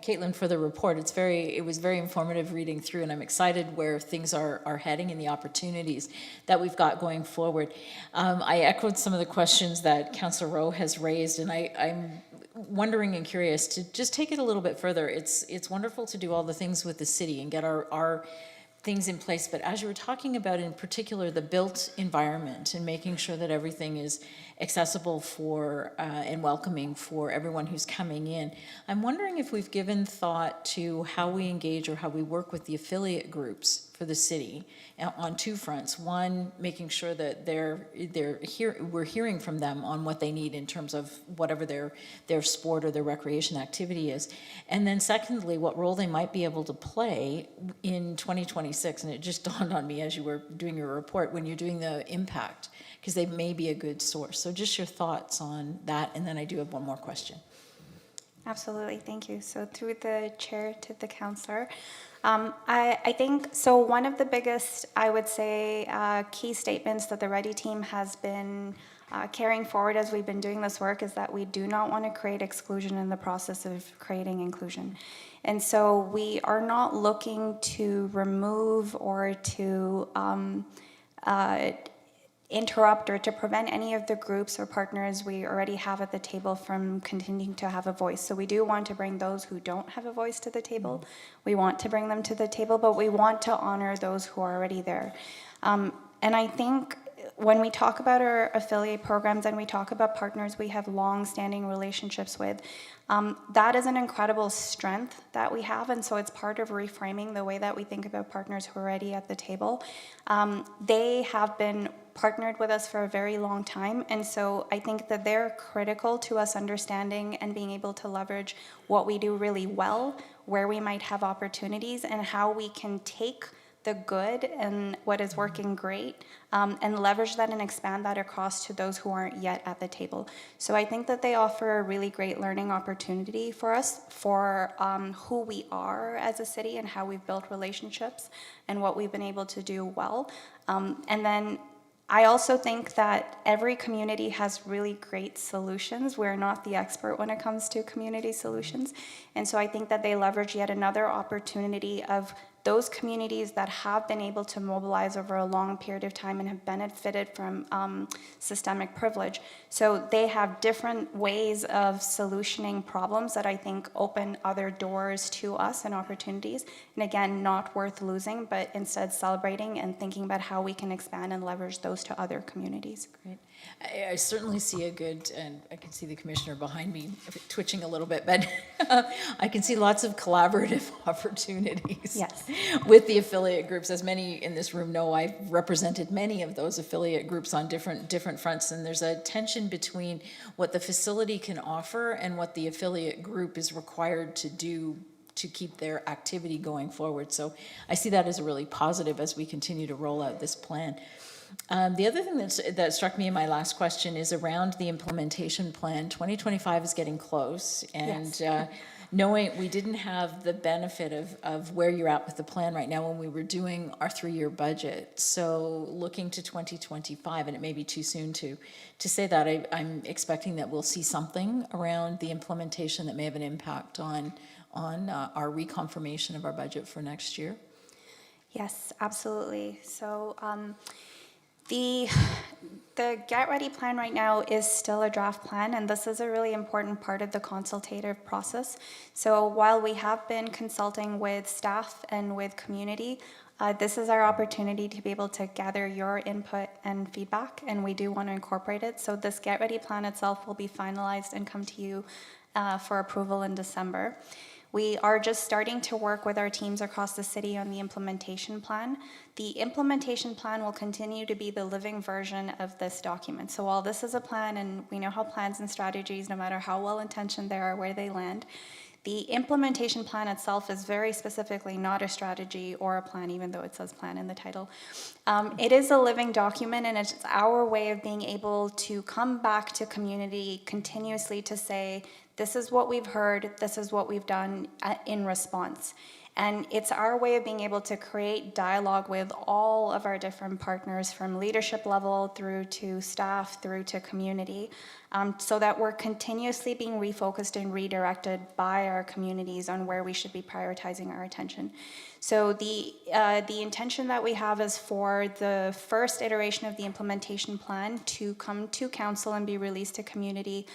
Caitlin, for the report. It was very informative reading through, and I'm excited where things are heading and the opportunities that we've got going forward. I echoed some of the questions that Councillor Rowe has raised, and I'm wondering and curious to just take it a little bit further. It's wonderful to do all the things with the city and get our things in place, but as you were talking about in particular the built environment and making sure that everything is accessible for and welcoming for everyone who's coming in, I'm wondering if we've given thought to how we engage or how we work with the affiliate groups for the city on two fronts. One, making sure that we're hearing from them on what they need in terms of whatever their sport or their recreation activity is. And then secondly, what role they might be able to play in 2026. And it just dawned on me as you were doing your report, when you're doing the impact, because they may be a good source. So just your thoughts on that. And then I do have one more question. Absolutely, thank you. So through the chair to the councillor, I think, so one of the biggest, I would say, key statements that the Ready team has been carrying forward as we've been doing this work is that we do not want to create exclusion in the process of creating inclusion. And so we are not looking to remove or to interrupt or to prevent any of the groups or partners we already have at the table from continuing to have a voice. So we do want to bring those who don't have a voice to the table. We want to bring them to the table, but we want to honor those who are already there. And I think when we talk about our affiliate programs and we talk about partners we have long-standing relationships with, that is an incredible strength that we have, and so it's part of reframing the way that we think about partners who are already at the table. They have been partnered with us for a very long time, and so I think that they're critical to us understanding and being able to leverage what we do really well, where we might have opportunities, and how we can take the good and what is working great and leverage that and expand that across to those who aren't yet at the table. So I think that they offer a really great learning opportunity for us for who we are as a city and how we've built relationships and what we've been able to do well. And then I also think that every community has really great solutions. We're not the expert when it comes to community solutions. And so I think that they leverage yet another opportunity of those communities that have been able to mobilize over a long period of time and have benefited from systemic privilege. So they have different ways of solutioning problems that I think open other doors to us and opportunities. And again, not worth losing, but instead celebrating and thinking about how we can expand and leverage those to other communities. Great. I certainly see a good, and I can see the commissioner behind me twitching a little bit, but I can see lots of collaborative opportunities. Yes. With the affiliate groups. As many in this room know, I've represented many of those affiliate groups on different fronts, and there's a tension between what the facility can offer and what the affiliate group is required to do to keep their activity going forward. So I see that as a really positive as we continue to roll out this plan. The other thing that struck me in my last question is around the implementation plan. 2025 is getting close, and yes. Knowing we didn't have the benefit of where you're at with the plan right now when we were doing our 3-year budget. So looking to 2025, and it may be too soon to say that, I'm expecting that we'll see something around the implementation that may have an impact on our reconfirmation of our budget for next year. Yes, absolutely. So The Get Ready plan right now is still a draft plan, and this is a really important part of the consultative process. So while we have been consulting with staff and with community, this is our opportunity to be able to gather your input and feedback, and we do want to incorporate it. So this Get Ready plan itself will be finalized and come to you for approval in December. We are just starting to work with our teams across the city on the implementation plan. The implementation plan will continue to be the living version of this document. So while this is a plan, and we know how plans and strategies, no matter how well-intentioned they are, where they land, the implementation plan itself is very specifically not a strategy or a plan, even though it says plan in the title. It is a living document, and it's our way of being able to come back to community continuously to say, this is what we've heard, this is what we've done in response. And it's our way of being able to create dialogue with all of our different partners, from leadership level through to staff, through to community, so that we're continuously being refocused and redirected by our communities on where we should be prioritizing our attention. So the intention that we have is for the first iteration of the implementation plan to come to council and be released to community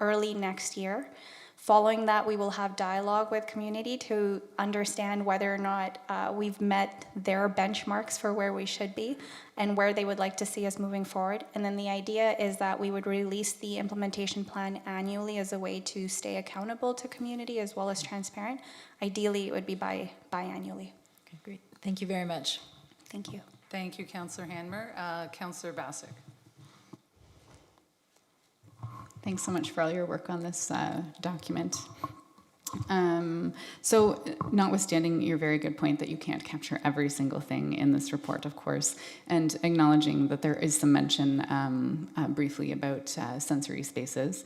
early next year. Following that, we will have dialogue with community to understand whether or not we've met their benchmarks for where we should be and where they would like to see us moving forward. And then the idea is that we would release the implementation plan annually as a way to stay accountable to community as well as transparent. Ideally, it would be biannually. Okay, great. Thank you very much. Thank you. Thank you, Councillor Hanmer. Councillor Bassick. Thanks so much for all your work on this document. So notwithstanding your very good point that you can't capture every single thing in this report, of course, and acknowledging that there is some mention briefly about sensory spaces,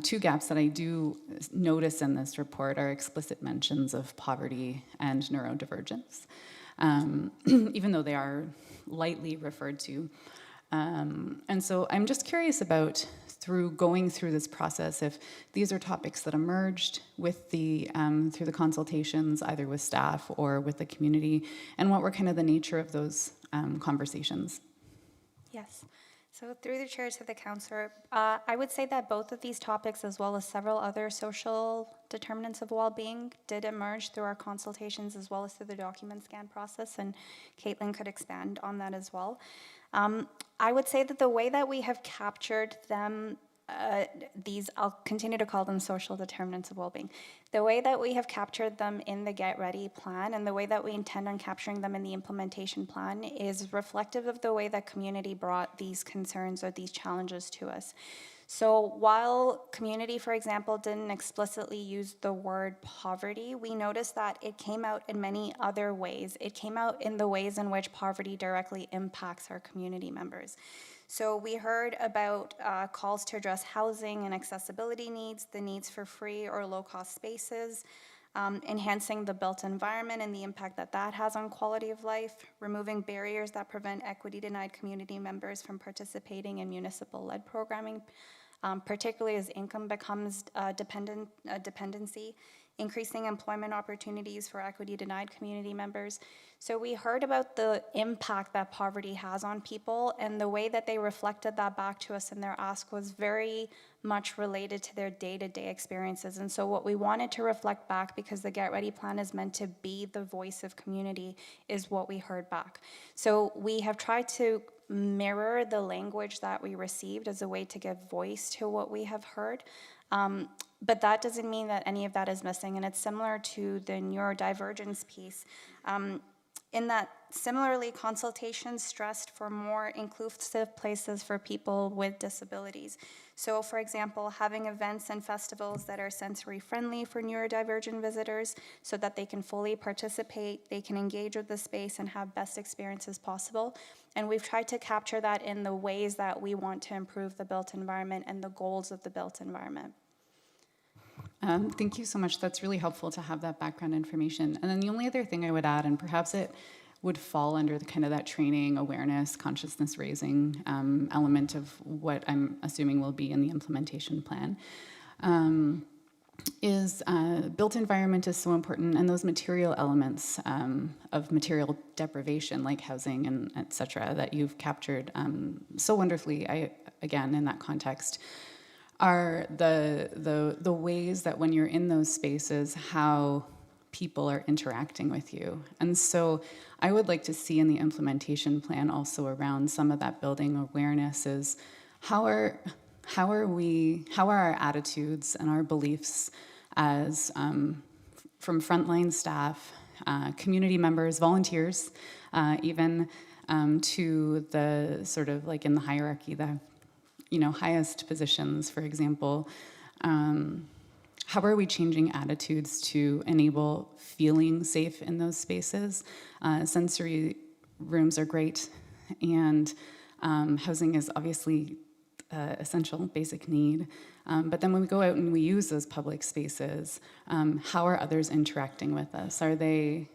two gaps that I do notice in this report are explicit mentions of poverty and neurodivergence, even though they are lightly referred to. And so I'm just curious about, through going through this process, if these are topics that emerged with the through the consultations, either with staff or with the community, and what were kind of the nature of those conversations? Yes. So through the chair to the councillor, I would say that both of these topics, as well as several other social determinants of well-being, did emerge through our consultations as well as through the document scan process, and Caitlin could expand on that as well. I would say that the way that we have captured them, I'll continue to call them social determinants of well-being. The way that we have captured them in the Get Ready plan and the way that we intend on capturing them in the implementation plan is reflective of the way that community brought these concerns or these challenges to us. So while community, for example, didn't explicitly use the word poverty, we noticed that it came out in many other ways. It came out in the ways in which poverty directly impacts our community members. So we heard about calls to address housing and accessibility needs, the needs for free or low-cost spaces, enhancing the built environment and the impact that that has on quality of life, removing barriers that prevent equity-denied community members from participating in municipal-led programming, particularly as income becomes a dependency, increasing employment opportunities for equity-denied community members. So we heard about the impact that poverty has on people, and the way that they reflected that back to us in their ask was very much related to their day-to-day experiences. And so what we wanted to reflect back, because the Get Ready plan is meant to be the voice of community, is what we heard back. So we have tried to mirror the language that we received as a way to give voice to what we have heard. But that doesn't mean that any of that is missing, and it's similar to the neurodivergence piece. In that, similarly, consultations stressed for more inclusive places for people with disabilities. So, for example, having events and festivals that are sensory friendly for neurodivergent visitors so that they can fully participate, they can engage with the space and have best experiences possible. And we've tried to capture that in the ways that we want to improve the built environment and the goals of the built environment. Thank you so much. That's really helpful to have that background information. And then the only other thing I would add, and perhaps it would fall under the kind of that training, awareness, consciousness raising element of what I'm assuming will be in the implementation plan, is built environment is so important, and those material elements of material deprivation, like housing and et cetera, that you've captured so wonderfully, again, in that context, are the ways that when you're in those spaces, how people are interacting with you. And so I would like to see in the implementation plan also around some of that building awareness is how are our attitudes and our beliefs as from frontline staff, community members, volunteers, even to the sort of like in the hierarchy, the highest positions, for example. How are we changing attitudes to enable feeling safe in those spaces? Sensory rooms are great, and housing is obviously essential, basic need. But then when we go out and we use those public spaces, how are others interacting with us? Are they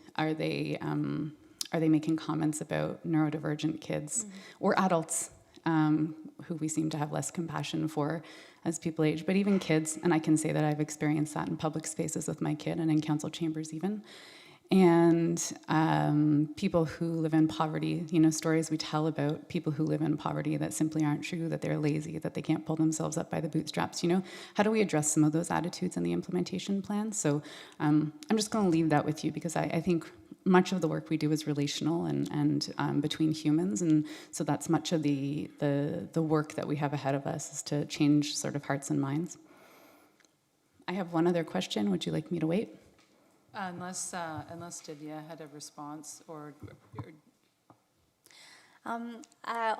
making comments about neurodivergent kids or adults who we seem to have less compassion for as people age, but even kids, and I can say that I've experienced that in public spaces with my kid and in council chambers even. And people who live in poverty, stories we tell about people who live in poverty that simply aren't true, that they're lazy, that they can't pull themselves up by the bootstraps, How do we address some of those attitudes in the implementation plan? So I'm just going to leave that with you because I think much of the work we do is relational and between humans, and so that's much of the work that we have ahead of us is to change sort of hearts and minds. I have one other question. Would you like me to wait? Unless Divya had a response or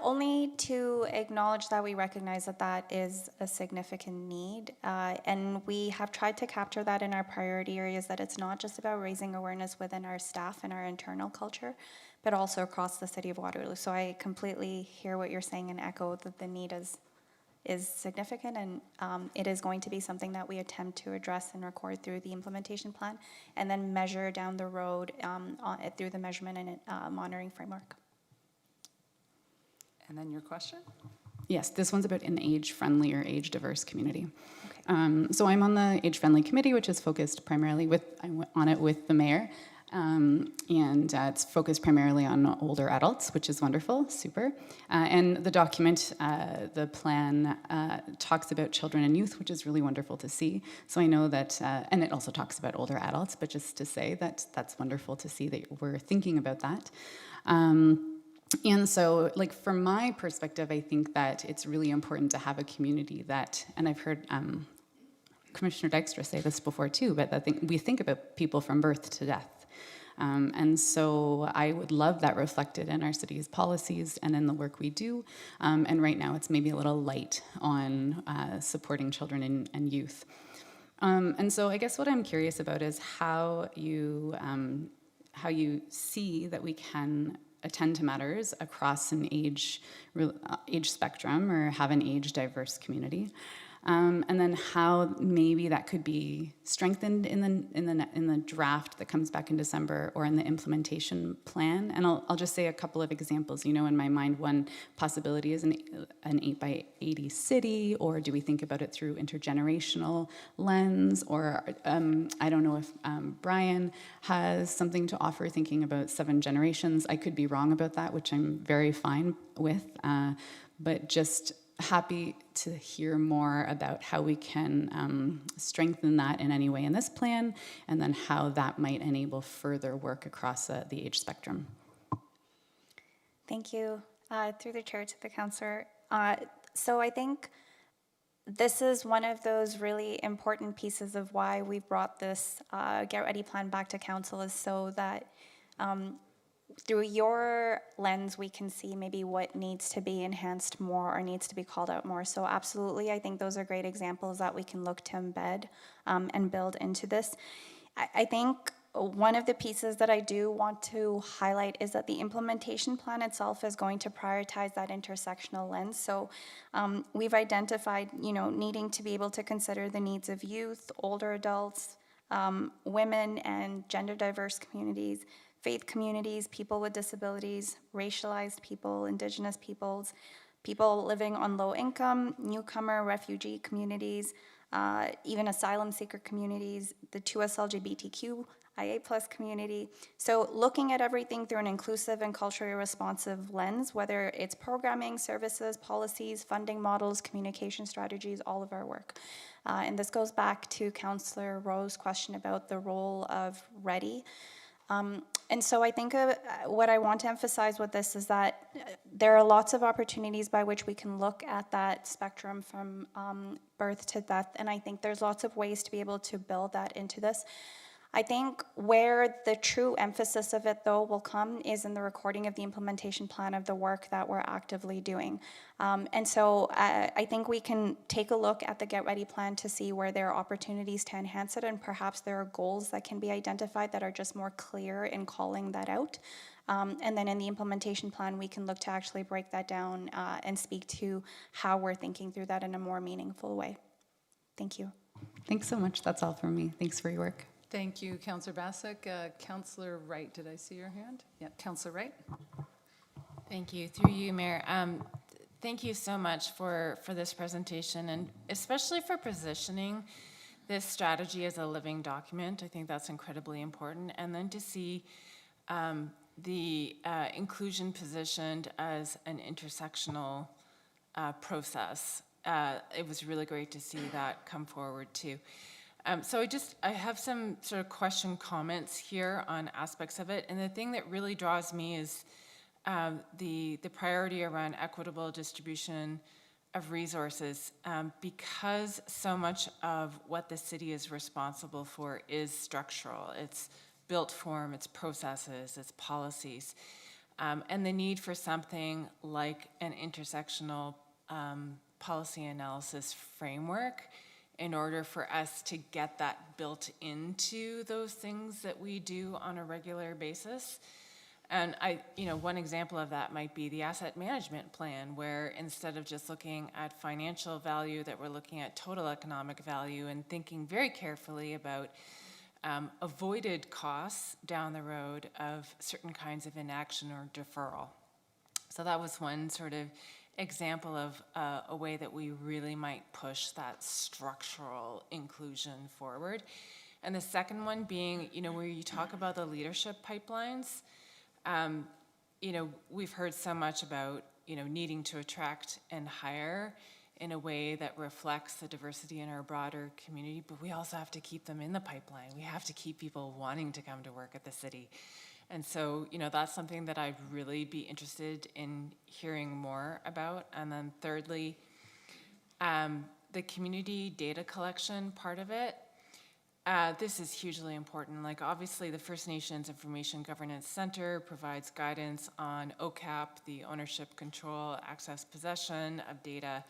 Only to acknowledge that we recognize that that is a significant need, and we have tried to capture that in our priority areas, that it's not just about raising awareness within our staff and our internal culture, but also across the city of Waterloo. So I completely hear what you're saying and echo that the need is significant, and it is going to be something that we attempt to address and record through the implementation plan, and then measure down the road through the measurement and monitoring framework. And then your question? Yes, this one's about an age-friendly or age-diverse community. Okay. So I'm on the age-friendly committee, which is focused primarily I'm on it with the mayor, and it's focused primarily on older adults, which is wonderful, super. And the document, the plan, talks about children and youth, which is really wonderful to see. So I know that, and it also talks about older adults, but just to say that that's wonderful to see that we're thinking about that. And so, from my perspective, I think that it's really important to have a community that, and I've heard Commissioner Dykstra say this before too, but we think about people from birth to death. And so I would love that reflected in our city's policies and in the work we do. And right now it's maybe a little light on supporting children and youth. And so I guess what I'm curious about is how you see that we can attend to matters across an age spectrum or have an age diverse community, and then how maybe that could be strengthened in the draft that comes back in December or in the implementation plan. And I'll just say a couple of examples. In my mind, one possibility is an 8x80 city, or do we think about it through intergenerational lens? Or I don't know if Brian has something to offer thinking about 7 generations. I could be wrong about that, which I'm very fine with, but just happy to hear more about how we can strengthen that in any way in this plan, and then how that might enable further work across the age spectrum. Thank you. Through the chair to the councillor. So I think this is one of those really important pieces of why we brought this Get Ready plan back to council, is so that through your lens, we can see maybe what needs to be enhanced more or needs to be called out more. So absolutely, I think those are great examples that we can look to embed and build into this. I think one of the pieces that I do want to highlight is that the implementation plan itself is going to prioritize that intersectional lens. So we've identified, needing to be able to consider the needs of youth, older adults, women and gender diverse communities, faith communities, people with disabilities, racialized people, Indigenous peoples, people living on low income, newcomer, refugee communities, even asylum seeker communities, the 2S LGBTQIA+ community. So looking at everything through an inclusive and culturally responsive lens, whether it's programming, services, policies, funding models, communication strategies, all of our work. And this goes back to Councillor Rowe's question about the role of READY. And so I think what I want to emphasize with this is that there are lots of opportunities by which we can look at that spectrum from birth to death, and I think there's lots of ways to be able to build that into this. I think where the true emphasis of it, though, will come is in the recording of the implementation plan of the work that we're actively doing. And so I think we can take a look at the Get Ready plan to see where there are opportunities to enhance it, and perhaps there are goals that can be identified that are just more clear in calling that out. And then in the implementation plan, we can look to actually break that down and speak to how we're thinking through that in a more meaningful way. Thank you. Thanks so much. That's all from me. Thanks for your work. Thank you, Councillor Basak. Councillor Wright, did I see your hand? Yeah, Councillor Wright. Thank you. Through you, Mayor. Thank you so much for this presentation, and especially for positioning this strategy as a living document. I think that's incredibly important. And then to see the inclusion positioned as an intersectional process. It was really great to see that come forward too. So I have some sort of comments here on aspects of it. And the thing that really draws me is the priority around equitable distribution of resources, because so much of what the city is responsible for is structural. It's built form, it's processes, it's policies. And the need for something like an intersectional policy analysis framework in order for us to get that built into those things that we do on a regular basis. And one example of that might be the asset management plan, where instead of just looking at financial value, that we're looking at total economic value and thinking very carefully about avoided costs down the road of certain kinds of inaction or deferral. So that was one sort of example of a way that we really might push that structural inclusion forward. And the second one being, where you talk about the leadership pipelines, we've heard so much about, needing to attract and hire in a way that reflects the diversity in our broader community, but we also have to keep them in the pipeline. We have to keep people wanting to come to work at the city. And so, that's something that I'd really be interested in hearing more about. And then thirdly, the community data collection part of it. This is hugely important. Like, obviously, the First Nations Information Governance Center provides guidance on OCAP, the ownership, control, access, possession of data.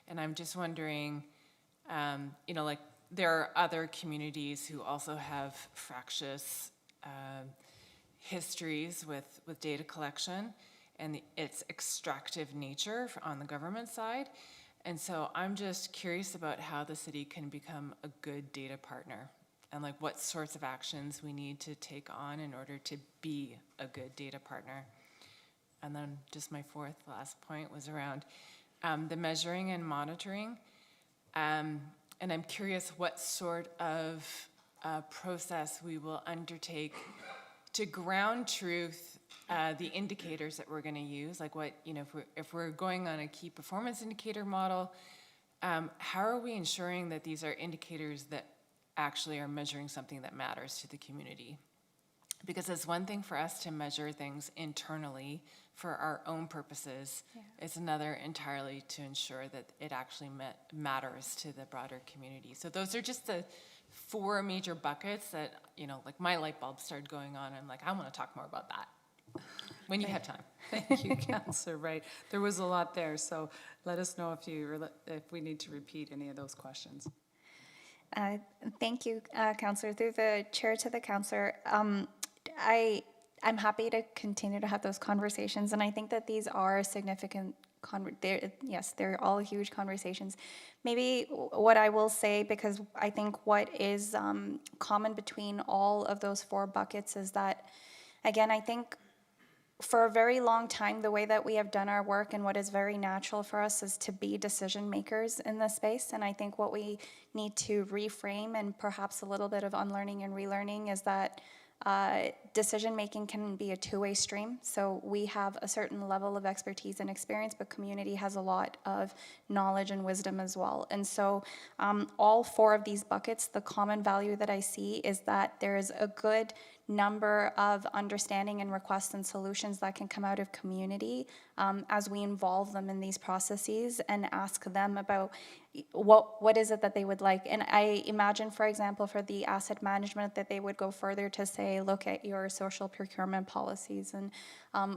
And I'm just wondering, there are other communities who also have fractious histories with data collection and its extractive nature on the government side. And so I'm just curious about how the city can become a good data partner, and what sorts of actions we need to take on in order to be a good data partner. And then just my last point was around the measuring and monitoring. And I'm curious what sort of process we will undertake to ground truth the indicators that we're going to use. If we're going on a key performance indicator model, how are we ensuring that these are indicators that actually are measuring something that matters to the community? Because it's one thing for us to measure things internally for our own purposes. Yeah. It's another entirely to ensure that it actually matters to the broader community. So those are just the 4 major buckets that, my light bulb started going on. I'm like, I want to talk more about that when you have time. Thank you, Councillor Wright. There was a lot there, so let us know if we need to repeat any of those questions. Thank you, Councillor. Through the chair to the councillor, I'm happy to continue to have those conversations, and I think that these are significant. They're all huge conversations. Maybe what I will say, because I think what is common between all of those 4 buckets is that, again, I think for a very long time, the way that we have done our work and what is very natural for us is to be decision makers in this space. And I think what we need to reframe and perhaps a little bit of unlearning and relearning is that decision making can be a two-way stream. So we have a certain level of expertise and experience, but community has a lot of knowledge and wisdom as well. And so all four of these buckets, the common value that I see is that there is a good number of understanding and requests and solutions that can come out of community as we involve them in these processes and ask them about what is it that they would like. And I imagine, for example, for the asset management, that they would go further to say, look at your social procurement policies and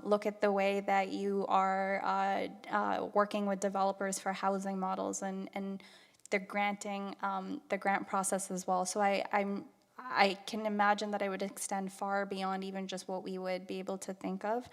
look at the way that you are working with developers for housing models and the granting, the grant process as well. So I can imagine that I would extend far beyond even just what we would be able to think of.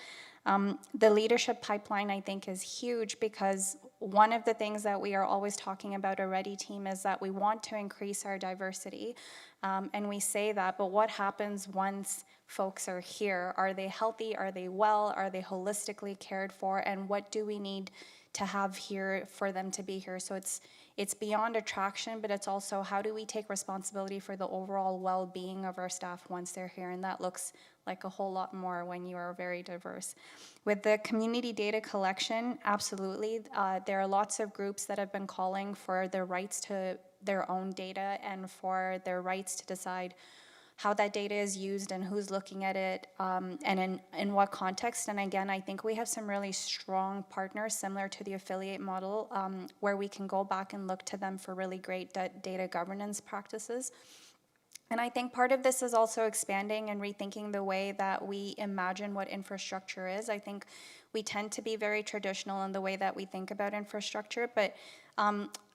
The leadership pipeline, I think, is huge because one of the things that we are always talking about a Ready team is that we want to increase our diversity. And we say that, but what happens once folks are here? Are they healthy? Are they well? Are they holistically cared for? And what do we need to have here for them to be here? So it's beyond attraction, but it's also how do we take responsibility for the overall well-being of our staff once they're here, and that looks like a whole lot more when you are very diverse. With the community data collection, absolutely, there are lots of groups that have been calling for their rights to their own data and for their rights to decide how that data is used and who's looking at it, and in what context. And again, I think we have some really strong partners similar to the affiliate model where we can go back and look to them for really great data governance practices. And I think part of this is also expanding and rethinking the way that we imagine what infrastructure is. I think we tend to be very traditional in the way that we think about infrastructure, but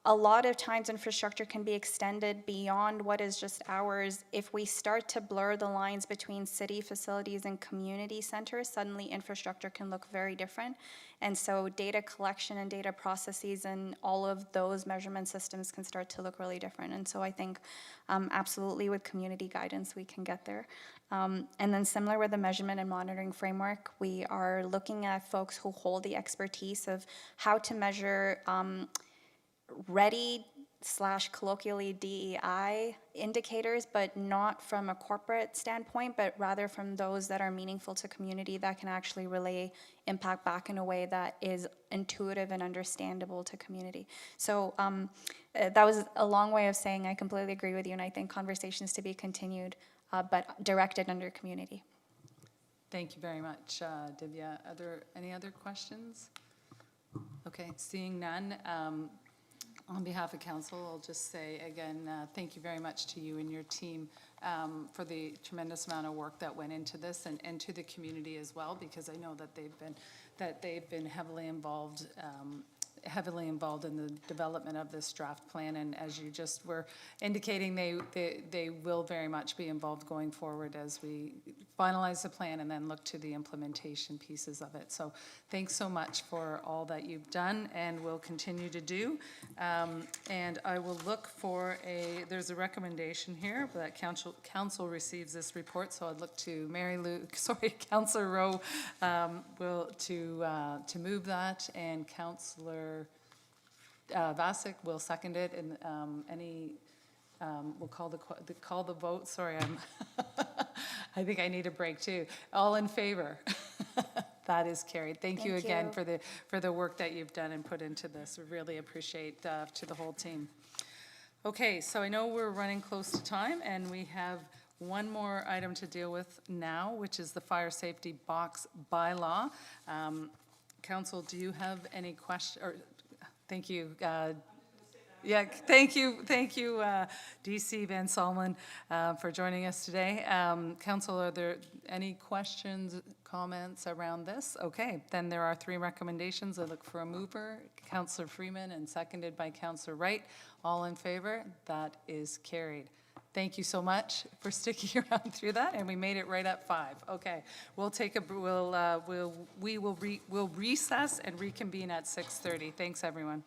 a lot of times infrastructure can be extended beyond what is just ours. If we start to blur the lines between city facilities and community centers, suddenly infrastructure can look very different. And so data collection and data processes and all of those measurement systems can start to look really different. And so I think absolutely with community guidance, we can get there. And then similar with the measurement and monitoring framework, we are looking at folks who hold the expertise of how to measure ready/colloquially DEI indicators, but not from a corporate standpoint, but rather from those that are meaningful to community that can actually relay impact back in a way that is intuitive and understandable to community. So that was a long way of saying I completely agree with you, and I think conversations to be continued, but directed under community. Thank you very much, Divya. Are there any other questions? Okay, seeing none. On behalf of council, I'll just say again, thank you very much to you and your team for the tremendous amount of work that went into this, and to the community as well, because I know that they've been heavily involved in the development of this draft plan, and as you just were indicating, they will very much be involved going forward as we finalize the plan and then look to the implementation pieces of it. So thanks so much for all that you've done and will continue to do. And I will look for there's a recommendation here that council receives this report, so I'd look to Councillor Rowe to move that, and Councillor Vasek will second it, and we'll call the vote. Sorry, I think I need a break too. All in favor? That is carried. Thank you again for the work that you've done and put into this. We really appreciate to the whole team. Okay, so I know we're running close to time, and we have one more item to deal with now, which is the fire safety box bylaw. Council, do you have any questions? Thank you. Yeah, thank you, DC Van Salmen, for joining us today. Council, are there any questions, comments around this? Okay, then there are three recommendations. I look for a mover, Councillor Freeman, and seconded by Councillor Wright. All in favor? That is carried. Thank you so much for sticking around through that, and we made it right at 5. Okay, we'll recess and reconvene at 6:30. Thanks, everyone.